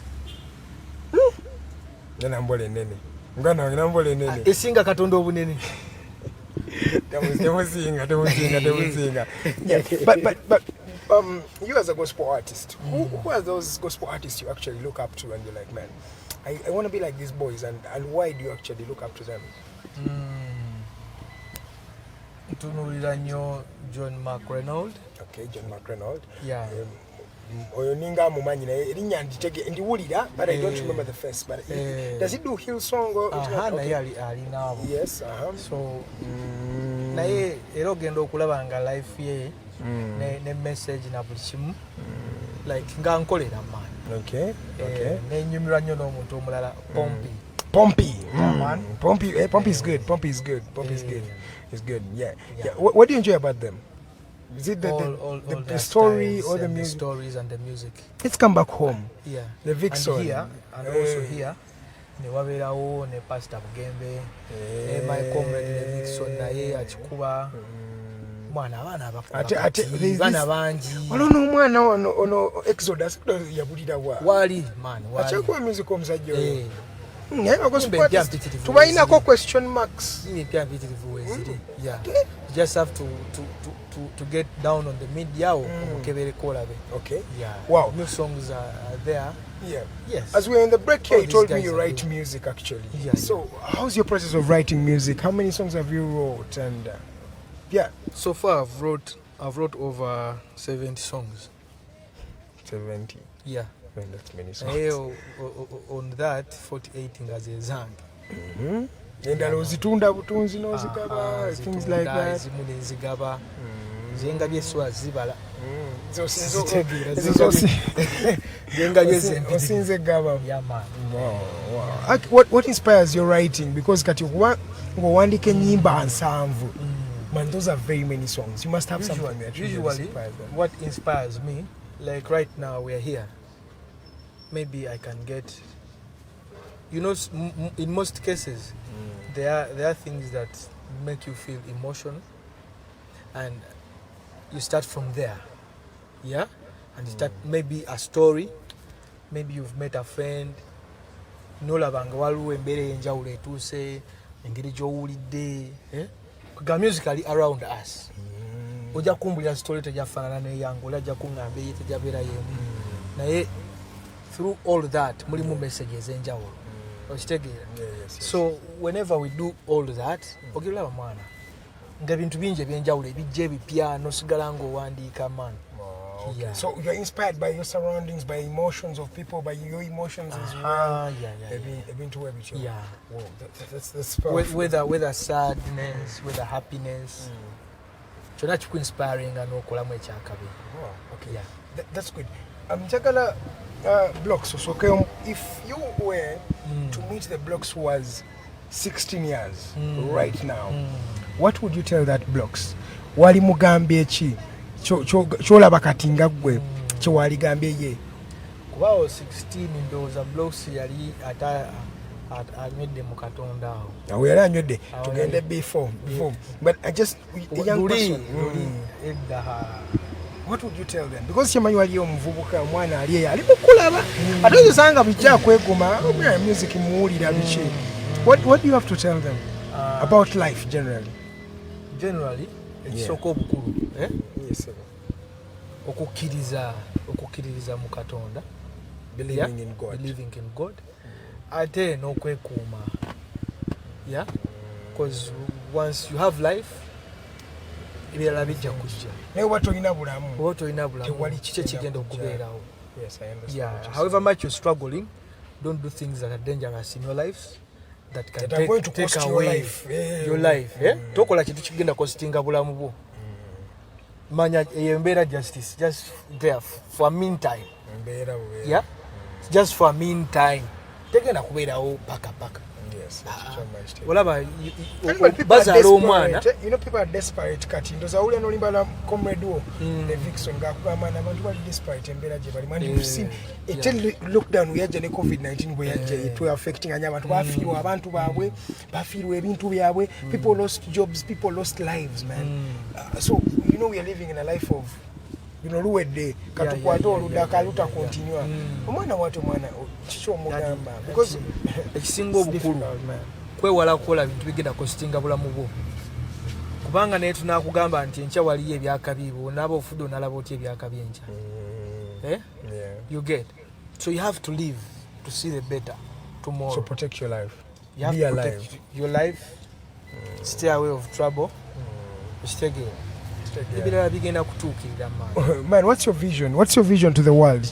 Nena Mbole nene. Ngana ngina Mbole nene. Esinga Katonda obunene. Temuzinga. Yeah. But you as a gospel artist, who are those gospel artists you actually look up to and you're like, man, I want to be like these boys, and why do you actually look up to them? Tunulira nnyo John McReynolds. Okay, John McReynolds. Yeah. Oyo ninga mumanyi naye erinnya ndiwulira, but I don't remember the face. But does he do Hillsong or naye ali naabo? Yes. So naye era ogenda okulaba nga life ye ne message na buli kimu like nga nkolera maani. Okay. Nenyumirwa nnyo n'omuntu omulala Pompey is good. It's good. Yeah. What do you enjoy about them? Is it the story or the music? The stories and the music. Let's come back home. Yeah. The Vixen. And also here. Ne waberawo ne Pastor Bugembe. My comrade ne Vixen naye akikuba. Mwana abana abakula. Bana bangi. Omwana ono Exodus yabulira wa. Wali man. Achakuwa music omusajja oyo. Tubayinako question marks. Yeah. You just have to get down on the media or okay. Yeah. Wow. New songs are there. Yeah. Yes. As we're in the break here, you told me you write music actually. Yeah. So how's your process of writing music? How many songs have you wrote? And so far I've wrote over 70 songs. 70. Yeah. Man, that's many songs. On that 48 ngazezange. Endala ozitunda butunzi n'ozigaba, things like that. Zimune zigaba. Zenga byeswa zibala. Osinze gaba. Yeah, man. Wow. What inspires your writing? Because kati ngowandike nyimba nsanvu. Man, those are very many songs. You must have something that usually inspires them. What inspires me, like right now we're here. Maybe I can get, in most cases, there are things that make you feel emotional, and you start from there, yeah, and you start maybe a story, maybe you've met a friend, nolabanga waliwo embeera enjawulo etuuse engeri gy'owulidde, musically around us. Ojja kumbulira story tejafaanana n'eyange, ojja kuŋŋamba eye tejabeera y'emu, naye through all that mulimu messages enjawulo okitegeera. So whenever we do all that ogiraba mwana nga bintu bingi ebyenjawulo ebijja ebipya nosigala ng'owandiika man. Yeah. So you're inspired by your surroundings, by emotions of people, by your emotions as well. Yeah. Wow, that's powerful. Whether sadness, whether happiness. kyonna kikuinspiringa n'okolamu ekyakabiri. Okay. Yeah. That's good. Njagala Blox osookeyo, if you were to meet the Blox who was 16 years right now, what would you tell that Blox? Wali mugambye ki kyolaba kati nga ggwe kyewaligambye ye? Kubawo 16 ndowooza Blox yali anywedde mu Katonda awo. Awo yali anywedde tugende before. But I just a young person. What would you tell them? Because kyemanyi waliyo omuvubuka omwana ali eyo ali mukulaba ate ozosanga bijja kweguma music muwulira biki. What do you have to tell them about life generally? Ekisooka obukulu okukkiririza mu Katonda, believing in God, ate n'okwekuuma, because once you have life ebirala bijja kujja. Naye oba tolina bulamu tewali kiki ekigenda okubeerawo. However much you're struggling, don't do things that are dangerous in your lives that can take away your life. Tokola kintu kigenda kostinga bulamu bwo. Manya embeera justice just there for a meantime. Just for a meantime. Tegenda kubeerawo paka. Olaba bazaala omwana. You know, people are desperate kati ndoza ule nolimbala comrade wo the Vixen ngakugamba abantu bali desperate embeera gye bali. You've seen lockdown yajja ne COVID-19 bwe yajja it was affecting abantu bafiirwa abantu baabwe bafiirwa ebintu byabwe. People lost jobs, people lost lives, man. So you know we are living in a life of luwedde katukwate oludaka luta continue. Omwana watu mwana kiki omugamba because ekisinga obukulu kwewala kukola bintu bigenda kostinga bulamu bwo, kubanga naye tunakugamba nti enkya waliyo ebyakabi bonaaba ofudde onalaba otya ebyakabi enkya. You get, so you have to live to see the better tomorrow. So protect your life. You have to protect your life. Stay away of trouble. Stay good. Man, what's your vision? What's your vision to the world?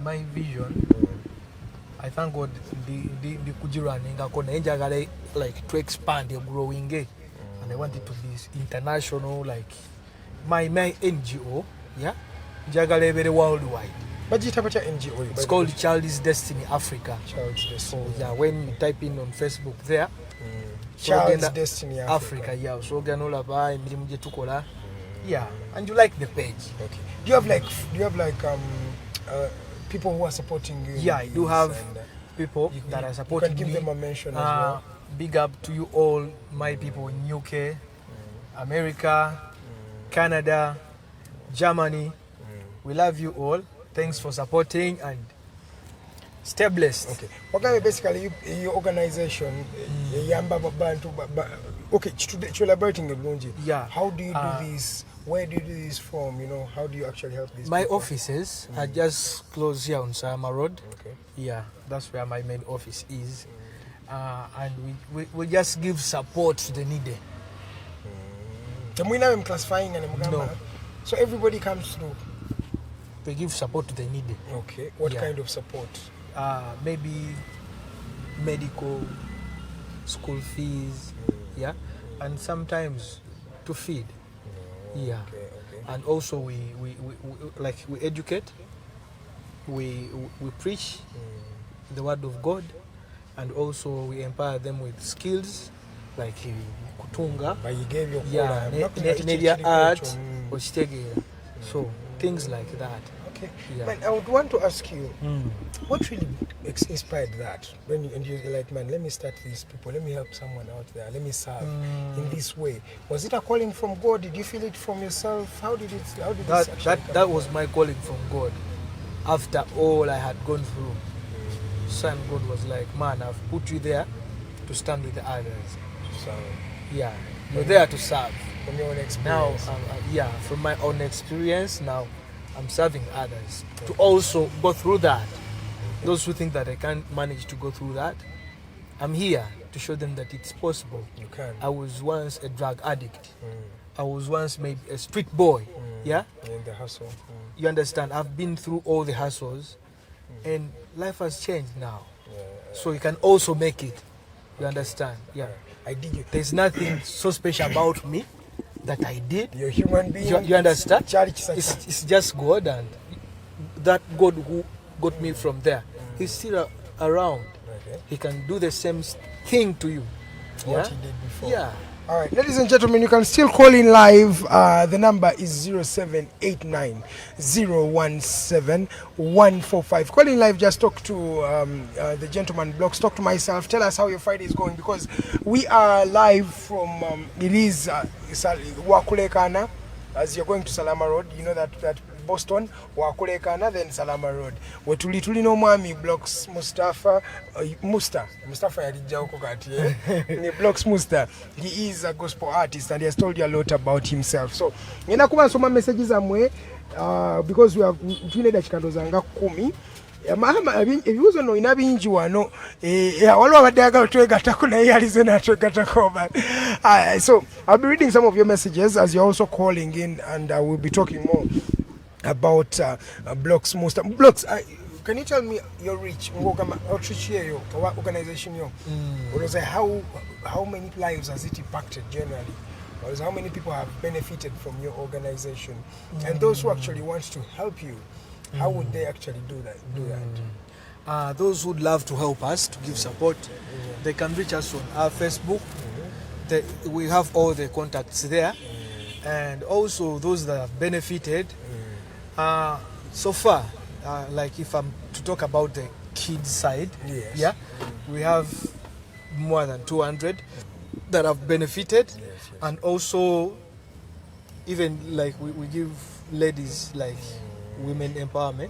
My vision, I thank God the Kujirani like to expand the growing and I want it to be international, like my NGO, Jagale very worldwide. But it's about your NGO. It's called Child's Destiny Africa. Child's Destiny. So when you type in on Facebook there, Child's Destiny Africa. So and you like the page. Okay. Do you have like people who are supporting you? Yeah, I do have people that are supporting me. You can give them a mention as well. Big up to you all, my people in UK, America, Canada, Germany. We love you all. Thanks for supporting and stay blessed. Okay. Okay, basically your organization yamba bantu okay, elaborating bulungi. Yeah. How do you do this? Where do you do this from? You know, how do you actually help these my people? Offices are just close here on Sama Road. Okay. Yeah, that's where my main office is. And we just give support to the needy. I'm classifying and no. So everybody comes through. They give support to the needy. Okay. What kind of support? Maybe medical, school fees, and sometimes to feed. Okay. And also we educate, we preach the word of God, and also we empower them with skills like kutunga. But you gave your art, so things like that. Okay. Yeah. Man, I would want to ask you, what really inspired that? When you're like, man, let me start these people, let me help someone out there, let me serve in this way. Was it a calling from God? Did you feel it from yourself? How did that was my calling from God. After all I had gone through, Son God was like, man, I've put you there to stand with the others. So, you're there to serve. From your own experience. Now, from my own experience, now I'm serving others to also go through that. Those who think that I can't manage to go through that, I'm here to show them that it's possible. You can. I was once a drug addict. I was once maybe a street boy. In the hustle. You understand? I've been through all the hustles, and life has changed now. So you can also make it. You understand? Yeah. I dig you. There's nothing so special about me that I did. You're a human being. You understand? Charity. It's just God, and that God who got me from there, he's still around. Okay. He can do the same thing to you. What he did before. Yeah. All right, ladies and gentlemen, you can still call in live. The number is 0789 017 145. Call in live, just talk to the gentleman Blox, talk to myself, tell us how your Friday is going, because we are live from it is Wakulekana. As you're going to Salama Road, you know that Boston, Wakulekana, then Salama Road. We tuli no mwami Blox Musta yalijauko kati ni Blox Musta. He is a gospel artist and he has told you a lot about himself. So ngenda kuba nsoma messages amwe because we have twineda chikandoza nga 10. Mahama ebibuzo no inabinji wano waliwo abadde twegatako naye yalize natwegatako. So I'll be reading some of your messages as you're also calling in, and we'll be talking more about Blox Musta. Blox, can you tell me your reach? Outreach here, organization here. How many lives has it impacted generally? Or how many people have benefited from your organization? And those who actually want to help you, how would they actually do that? Those who'd love to help us, to give support, they can reach us on our Facebook. We have all the contacts there. And also those that have benefited. So far, like if I'm to talk about the kids side, we have more than 200 that have benefited. And also, even like we give ladies like women empowerment,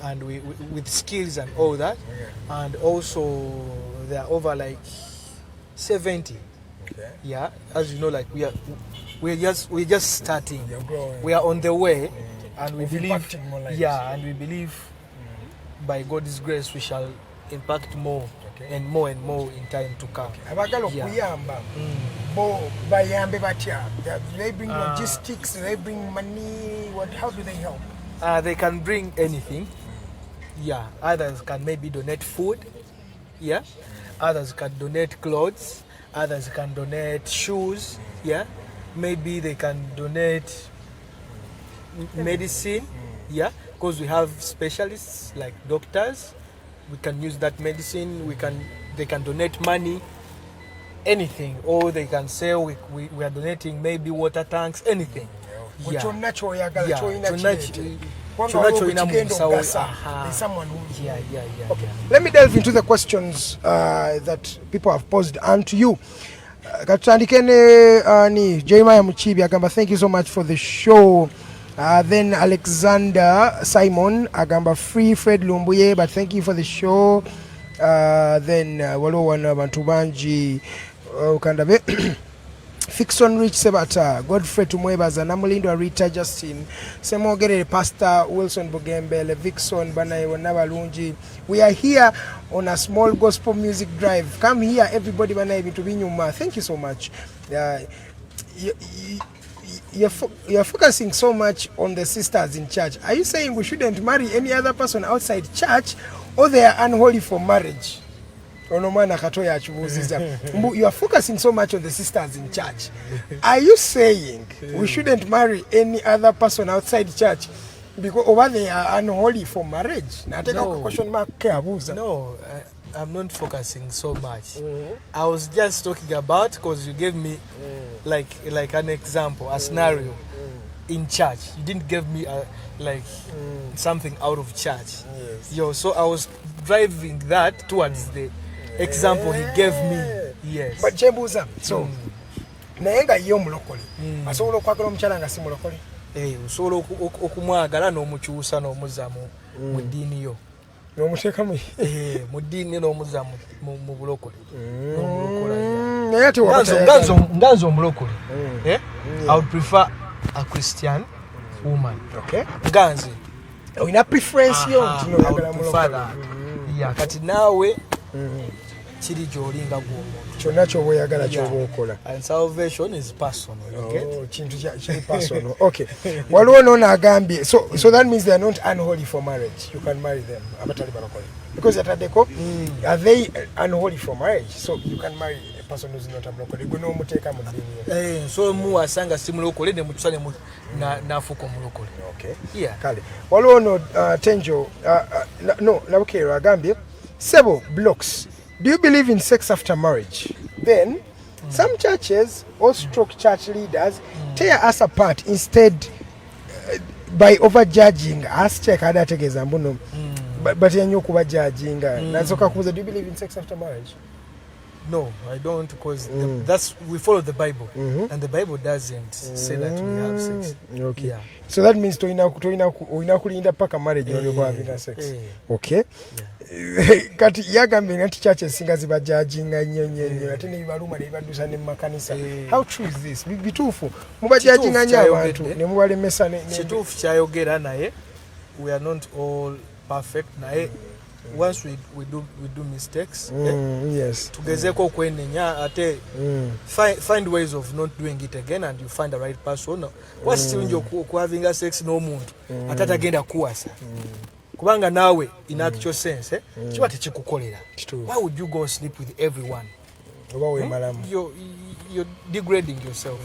and we with skills and all that, and also there are over like 70. Yeah, as you know, like we're just starting. We are on the way, and we believe, and we believe by God's grace we shall impact more and more and more in time to come. They bring logistics, they bring money. How do they help? They can bring anything. Yeah, others can maybe donate food. Yeah, others can donate clothes. Others can donate shoes. Yeah, maybe they can donate medicine. Yeah, because we have specialists like doctors. We can use that medicine. They can donate money, anything, or they can say we are donating maybe water tanks, anything. Yeah. Someone who okay. Let me delve into the questions that people have posed unto you. Jeremiah Muchibi agamba, thank you so much for the show. Then Alexander Simon agamba, free Fred Lumbuye, but thank you for the show. Then waliwo abantu bangi ukandabe Fiction Rich Sebata, Godfrey Tumwebaza, Namulindo Rita Justin, Semogere Pastor Wilson Bugembe, Vixon Banai Wanabalunji. We are here on a small gospel music drive. Come here, everybody, Banai to be Nyuma. Thank you so much. You're focusing so much on the sisters in church. Are you saying we shouldn't marry any other person outside church, or they are unholy for marriage? You are focusing so much on the sisters in church. Are you saying we shouldn't marry any other person outside church because over they are unholy for marriage? No, I'm not focusing so much. I was just talking about, because you gave me like an example, a scenario in church. You didn't give me something out of church. So I was driving that towards the example he gave me. Yes. But Jebuza, so nayenga yo mulokole. Asobola okwagala omukyala nga si mulokole. Osobola okumwagala n'omukyusa n'omuzamu mu ddiini yo. N'omuteeka mu mu ddiini n'omuzamu mu bulokole. Naye ate nganze omulokole. I would prefer a Christian woman. Okay. Nganze. Oyina preference yo nti n'oyagala mulokole. Yeah, kati naawe kiri gy'olinga gw'omuntu kyonna ky'oba oyagala ky'oba okola. And salvation is personal. Kintu kiri personal. Okay. Waliwo n'ono agambye, so that means they are not unholy for marriage. You can marry them abatali balokole. Because yataddeko, are they unholy for marriage? So you can marry a person who's not a mulokole. Gwe n'omuteeka mu ddiini. So muwasanga si mulokole ne mutusane n'afuuka omulokole. Okay. Yeah. Kale. Waliwo no Tenjo, no, Nabukero agambye, Sebo, Blox, do you believe in sex after marriage? Then, some churches or stroke church leaders tear us apart instead by overjudging us. Check how that is, but you know, judging. Do you believe in sex after marriage? No, I don't, because we follow the Bible, and the Bible doesn't say that we have sex. Okay. Yeah. So that means to kulinda paka marriage or having sex. Okay. Kati yagambye nti churches singa ziba judging nnyo ate ne baluma ne badusa ne makanisa. How true is this? Bituufu muba judging nnyo abantu ne mubalemesa ne kituufu kyayogera naye we are not all perfect naye once we do mistakes yes tugezeeko okwenenya ate find ways of not doing it again and you find the right person. What's kirungi okuhavinga sex n'omuntu ate atagenda kuwasa kubanga nawe in actual sense kiba tekikukolera. Why would you go sleep with everyone? You're degrading yourself.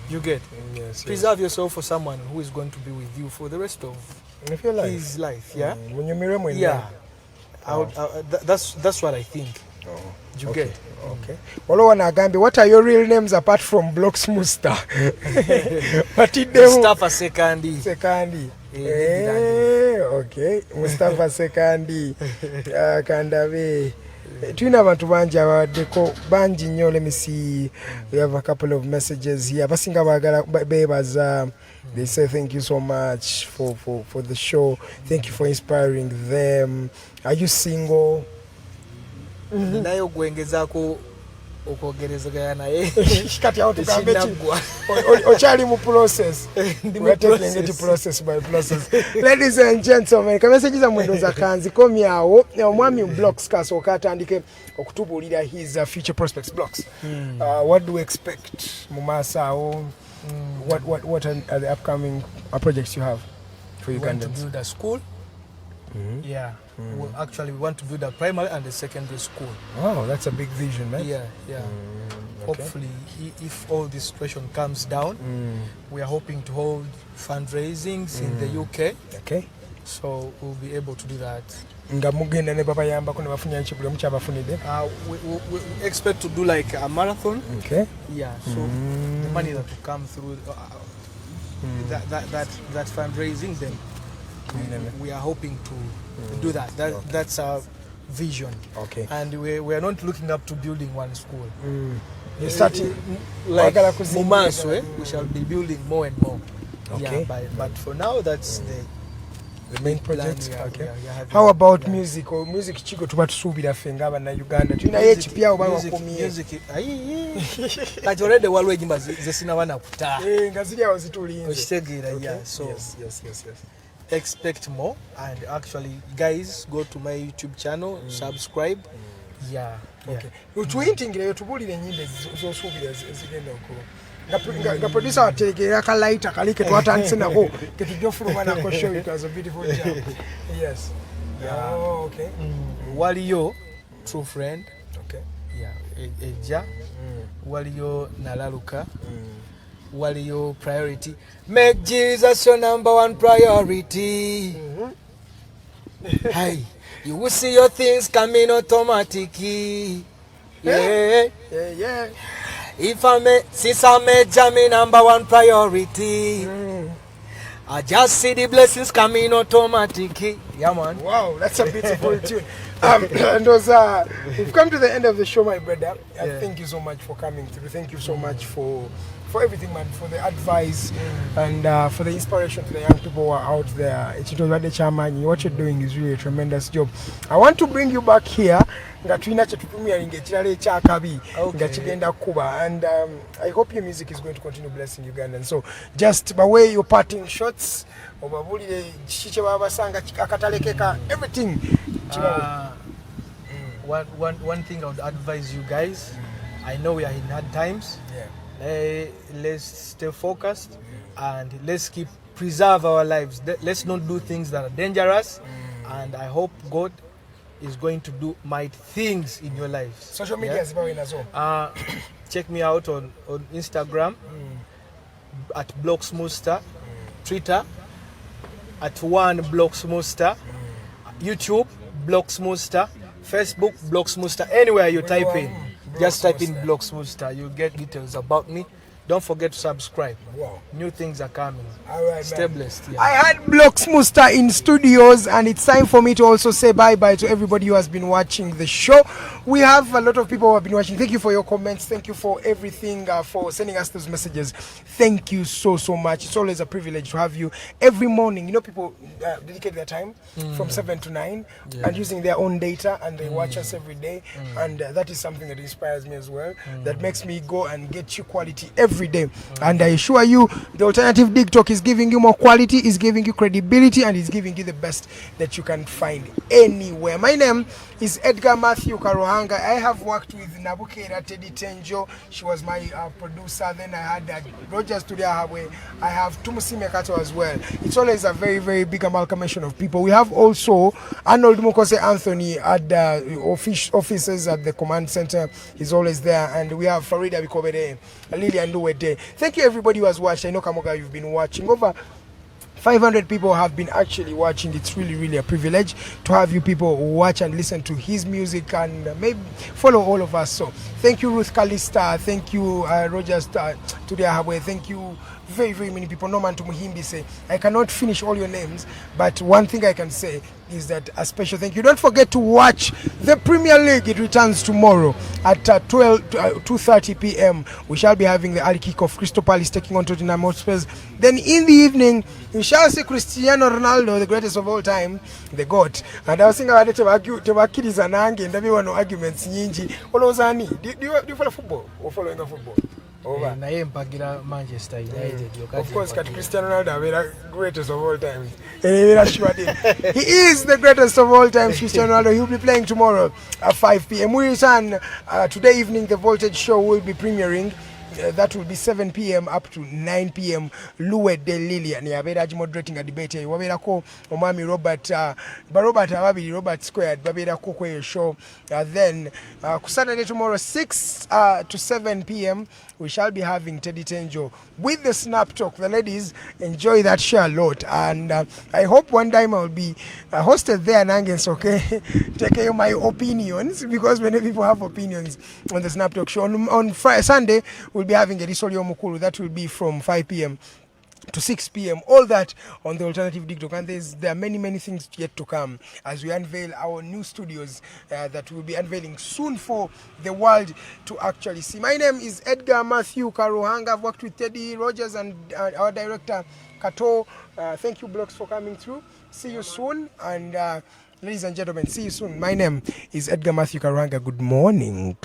You get? Yes, preserve yourself for someone who is going to be with you for the rest of his life. Yeah. Yeah. That's what I think. You okay. get? Okay. What are your real names apart from Blox Musta? Mustafa Sekandi. Okay. Mustafa Sekandi. Kandabe. Twina abantu bangi abaddeko bangi nnyo. Let me see. We have a couple of messages here. Abasinga baagala beebaza. They say thank you so much for the show. Thank you for inspiring them. Are you single? Naye ogwengezaako okwogerezaganya naye kati awo tugambe okyali mu process. We're taking it process by process. Ladies and gentlemen, kamesagi za mwendoza kanzikomyawo omwami Blox kasooka atandike okutubuulira his future prospects. Blox, what do we expect mu maaso awo? What are the upcoming projects you have for Ugandans? We want to build a school. Yeah. We want to build a primary and a secondary school. Wow, that's a big vision, man. Yeah. Okay. Hopefully, if all this situation comes down, we are hoping to hold fundraisings in the UK. Okay. So we'll be able to do that. We expect to do like a marathon. Okay. Yeah. So the money that will come through that fundraising, then we are hoping to do that. That's our vision. Okay. And we are not looking up to building one school. You're starting like Mumaswe, we shall be building more and more. Okay. Yeah, but for now, that's the main project. Okay. How about music? Or music chiko tuba tusubira fenga abana Uganda. Tuinaye ekipya oba wakomye. Music. Kati already walwe nyimba zesina wana kuta. Ngazili awo zitulinze. Okitegera, yeah. So yes. Expect more, and actually guys, go to my YouTube channel, subscribe. Yeah. Okay. Utuhintingire yotubulire nyimbe zosubira zigenda okuba. Nga producer ategera ka light akalike twatandise nako ketujofuluma nako show. It was a beautiful job. Yes. Yeah. Oh, okay. Waliyo true friend. Okay. Yeah. Eja. Waliyo nalaluka. Waliyo priority. Make Jesus your number one priority. Hey, you will see your things coming automatically. Yeah. If since I made Jamie number one priority, I just see the blessings coming automatically. Yeah, man. Wow, that's a beautiful tune. And we've come to the end of the show, my brother. Thank you so much for coming through. Thank you so much for everything, man, for the advice and for the inspiration to the young people who are out there. What you're doing is really a tremendous job. I want to bring you back here. And I hope your music is going to continue blessing Ugandans. So just by way your parting shots, everything. one thing I would advise you guys, I know we are in hard times. Let's stay focused and let's preserve our lives. Let's not do things that are dangerous. And I hope God is going to do mighty things in your lives. Social media is very as well. Check me out on Instagram at Blox Musta, Twitter at Blox Musta, YouTube Blox Musta, Facebook Blox Musta. Anywhere you type in, just type in Blox Musta, you'll get details about me. Don't forget to subscribe. Wow. New things are coming. All right, stay blessed. I had Blox Musta in studios, and it's time for me to also say bye-bye to everybody who has been watching the show. We have a lot of people who have been watching. Thank you for your comments. Thank you for everything, for sending us those messages. Thank you so much. It's always a privilege to have you every morning. You know, people dedicate their time from 7 to 9 and using their own data, and they watch us every day. And that is something that inspires me as well. That makes me go and get you quality every day. And I assure you, the Alternative Dig Talk is giving you more quality, is giving you credibility, and is giving you the best that you can find anywhere. My name is Edgar Mathew Karuhanga. I have worked with Nabukera Teddy Tenjo. She was my producer. Then I had Rogers Tudiahabwe. I have Tumusi Mekato as well. It's always a very, very big amalgamation of people. We have also Arnold Mukose Anthony at the offices at the command center. He's always there. And we have Farida Bikobere, Lilian Duwede. Thank you everybody who has watched. I know Kamoga, you've been watching. Over 500 people have been actually watching. It's really, really a privilege to have you people watch and listen to his music and maybe follow all of us. So thank you, Ruth Kalista. Thank you, Rogers Tudiahabwe. Thank you, very, very many people. Norman Tumuhimbi say, I cannot finish all your names, but one thing I can say is that a special thank you. Don't forget to watch the Premier League. It returns tomorrow at 2:30 p.m. We shall be having the early kickoff. Crystal Palace taking on Tottenham Hotspur. Then in the evening, you shall see Cristiano Ronaldo, the greatest of all time, the GOAT. And I was thinking about it to kids and everyone no arguments. Do you follow football or following football? Manchester United. Of course, Cristiano Ronaldo is the greatest of all time. He is the greatest of all time, Cristiano Ronaldo. He'll be playing tomorrow at 5 p.m. We return today evening. The Voltage Show will be premiering. That will be 7 p.m. up to 9 p.m. Luwe de Lilian yabera moderating a debate wabera ko omami Robert ababiri Robert Squared babera ko kwe show. Then Saturday tomorrow 6 to 7 p.m. we shall be having Teddy Tenjo with the Snap Talk. The ladies enjoy that show a lot, and I hope one time I'll be hosted there. Nangens, okay, take care of my opinions, because many people have opinions on the Snap Talk show. On Friday, Sunday, we'll be having a Risolio Mukulu. That will be from 5 p.m. to 6 p.m. All that on the Alternative Dig Talk. And there are many things yet to come as we unveil our new studios that we'll be unveiling soon for the world to actually see. My name is Edgar Mathew Karuhanga. I've worked with Teddy Rogers and our director Kato. Thank you, Blox, for coming through. See you soon. And ladies and gentlemen, see you soon. My name is Edgar Mathew Karuhanga. Good morning.